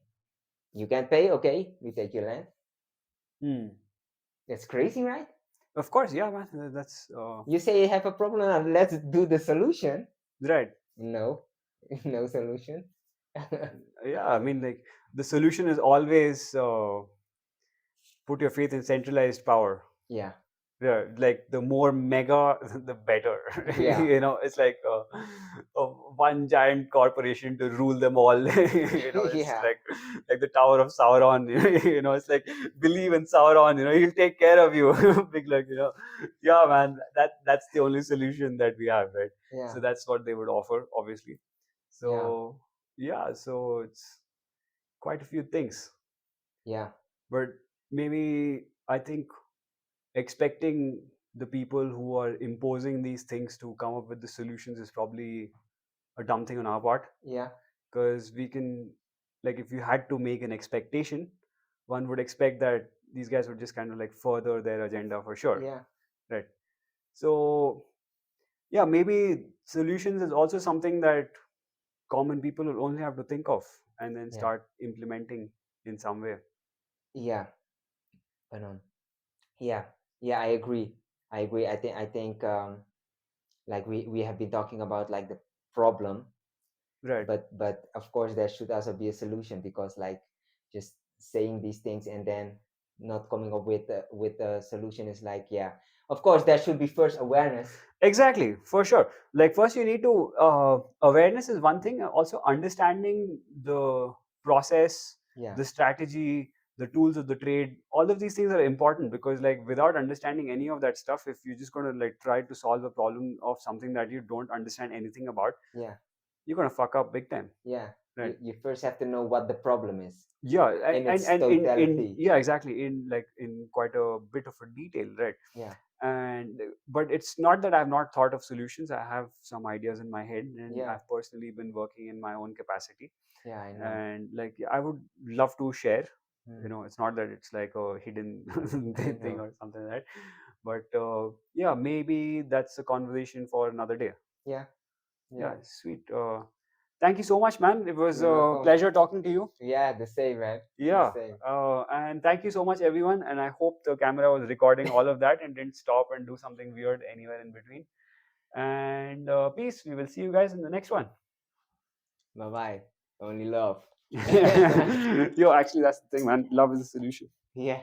You can't pay, okay, we take your land. hmm. That's crazy, right? Of course, yeah, man. That's You say you have a problem, and let's do the solution. right. No. No solution. Yeah, I mean, like the solution is always put your faith in centralized power. Yeah. Yeah, like the more mega, the better. Yeah. It's like one giant corporation to rule them all. It's Yeah. like the Tower of Sauron. It's like believe in Sauron. He'll take care of you. Big like yeah, man. That's the only solution that we have, right? Yeah. So that's what they would offer, obviously. Yeah. So yeah, so it's quite a few things, Yeah. but maybe I think expecting the people who are imposing these things to come up with the solutions is probably a dumb thing on our part, Yeah. because we can, like, if you had to make an expectation, one would expect that these guys would just kind of like further their agenda for sure, Yeah. right? So yeah, maybe solutions is also something that common people will only have to think of and then Yeah. start implementing in some way. Yeah. But yeah. Yeah, I agree. I agree. I think like we have been talking about like the problem, Right. but of course there should also be a solution, because like just saying these things and then not coming up with a solution is like, yeah, of course there should be first awareness. Exactly, for sure. Like first, you need to awareness is one thing. Also, understanding the process, Yeah. the strategy, the tools of the trade. All of these things are important, because, like, without understanding any of that stuff, if you're just going to like try to solve a problem of something that you don't understand anything about, Yeah. you're going to fuck up big time, Yeah. right? You first have to know what the problem is Yeah, in its and in totality. yeah, exactly, in like in quite a bit of a detail, right? Yeah. And but it's not that I've not thought of solutions. I have some ideas in my head, and Yeah. I've personally been working in my own capacity, Yeah, I know. and like yeah, I would love to share. Hmm. It's not that it's like a hidden I thing know. or something like that, but yeah, maybe that's a conversation for another day. Yeah. Yeah, sweet. Thank you so much, man. It was You're a welcome. pleasure talking to you. Yeah, the same, man. Yeah. The same. And thank you so much, everyone. And I hope the camera was recording all of that and didn't stop and do something weird anywhere in between. And peace. We will see you guys in the next one. Bye bye. Only love. Yo, actually, that's the thing, man. Love is the solution. Yeah.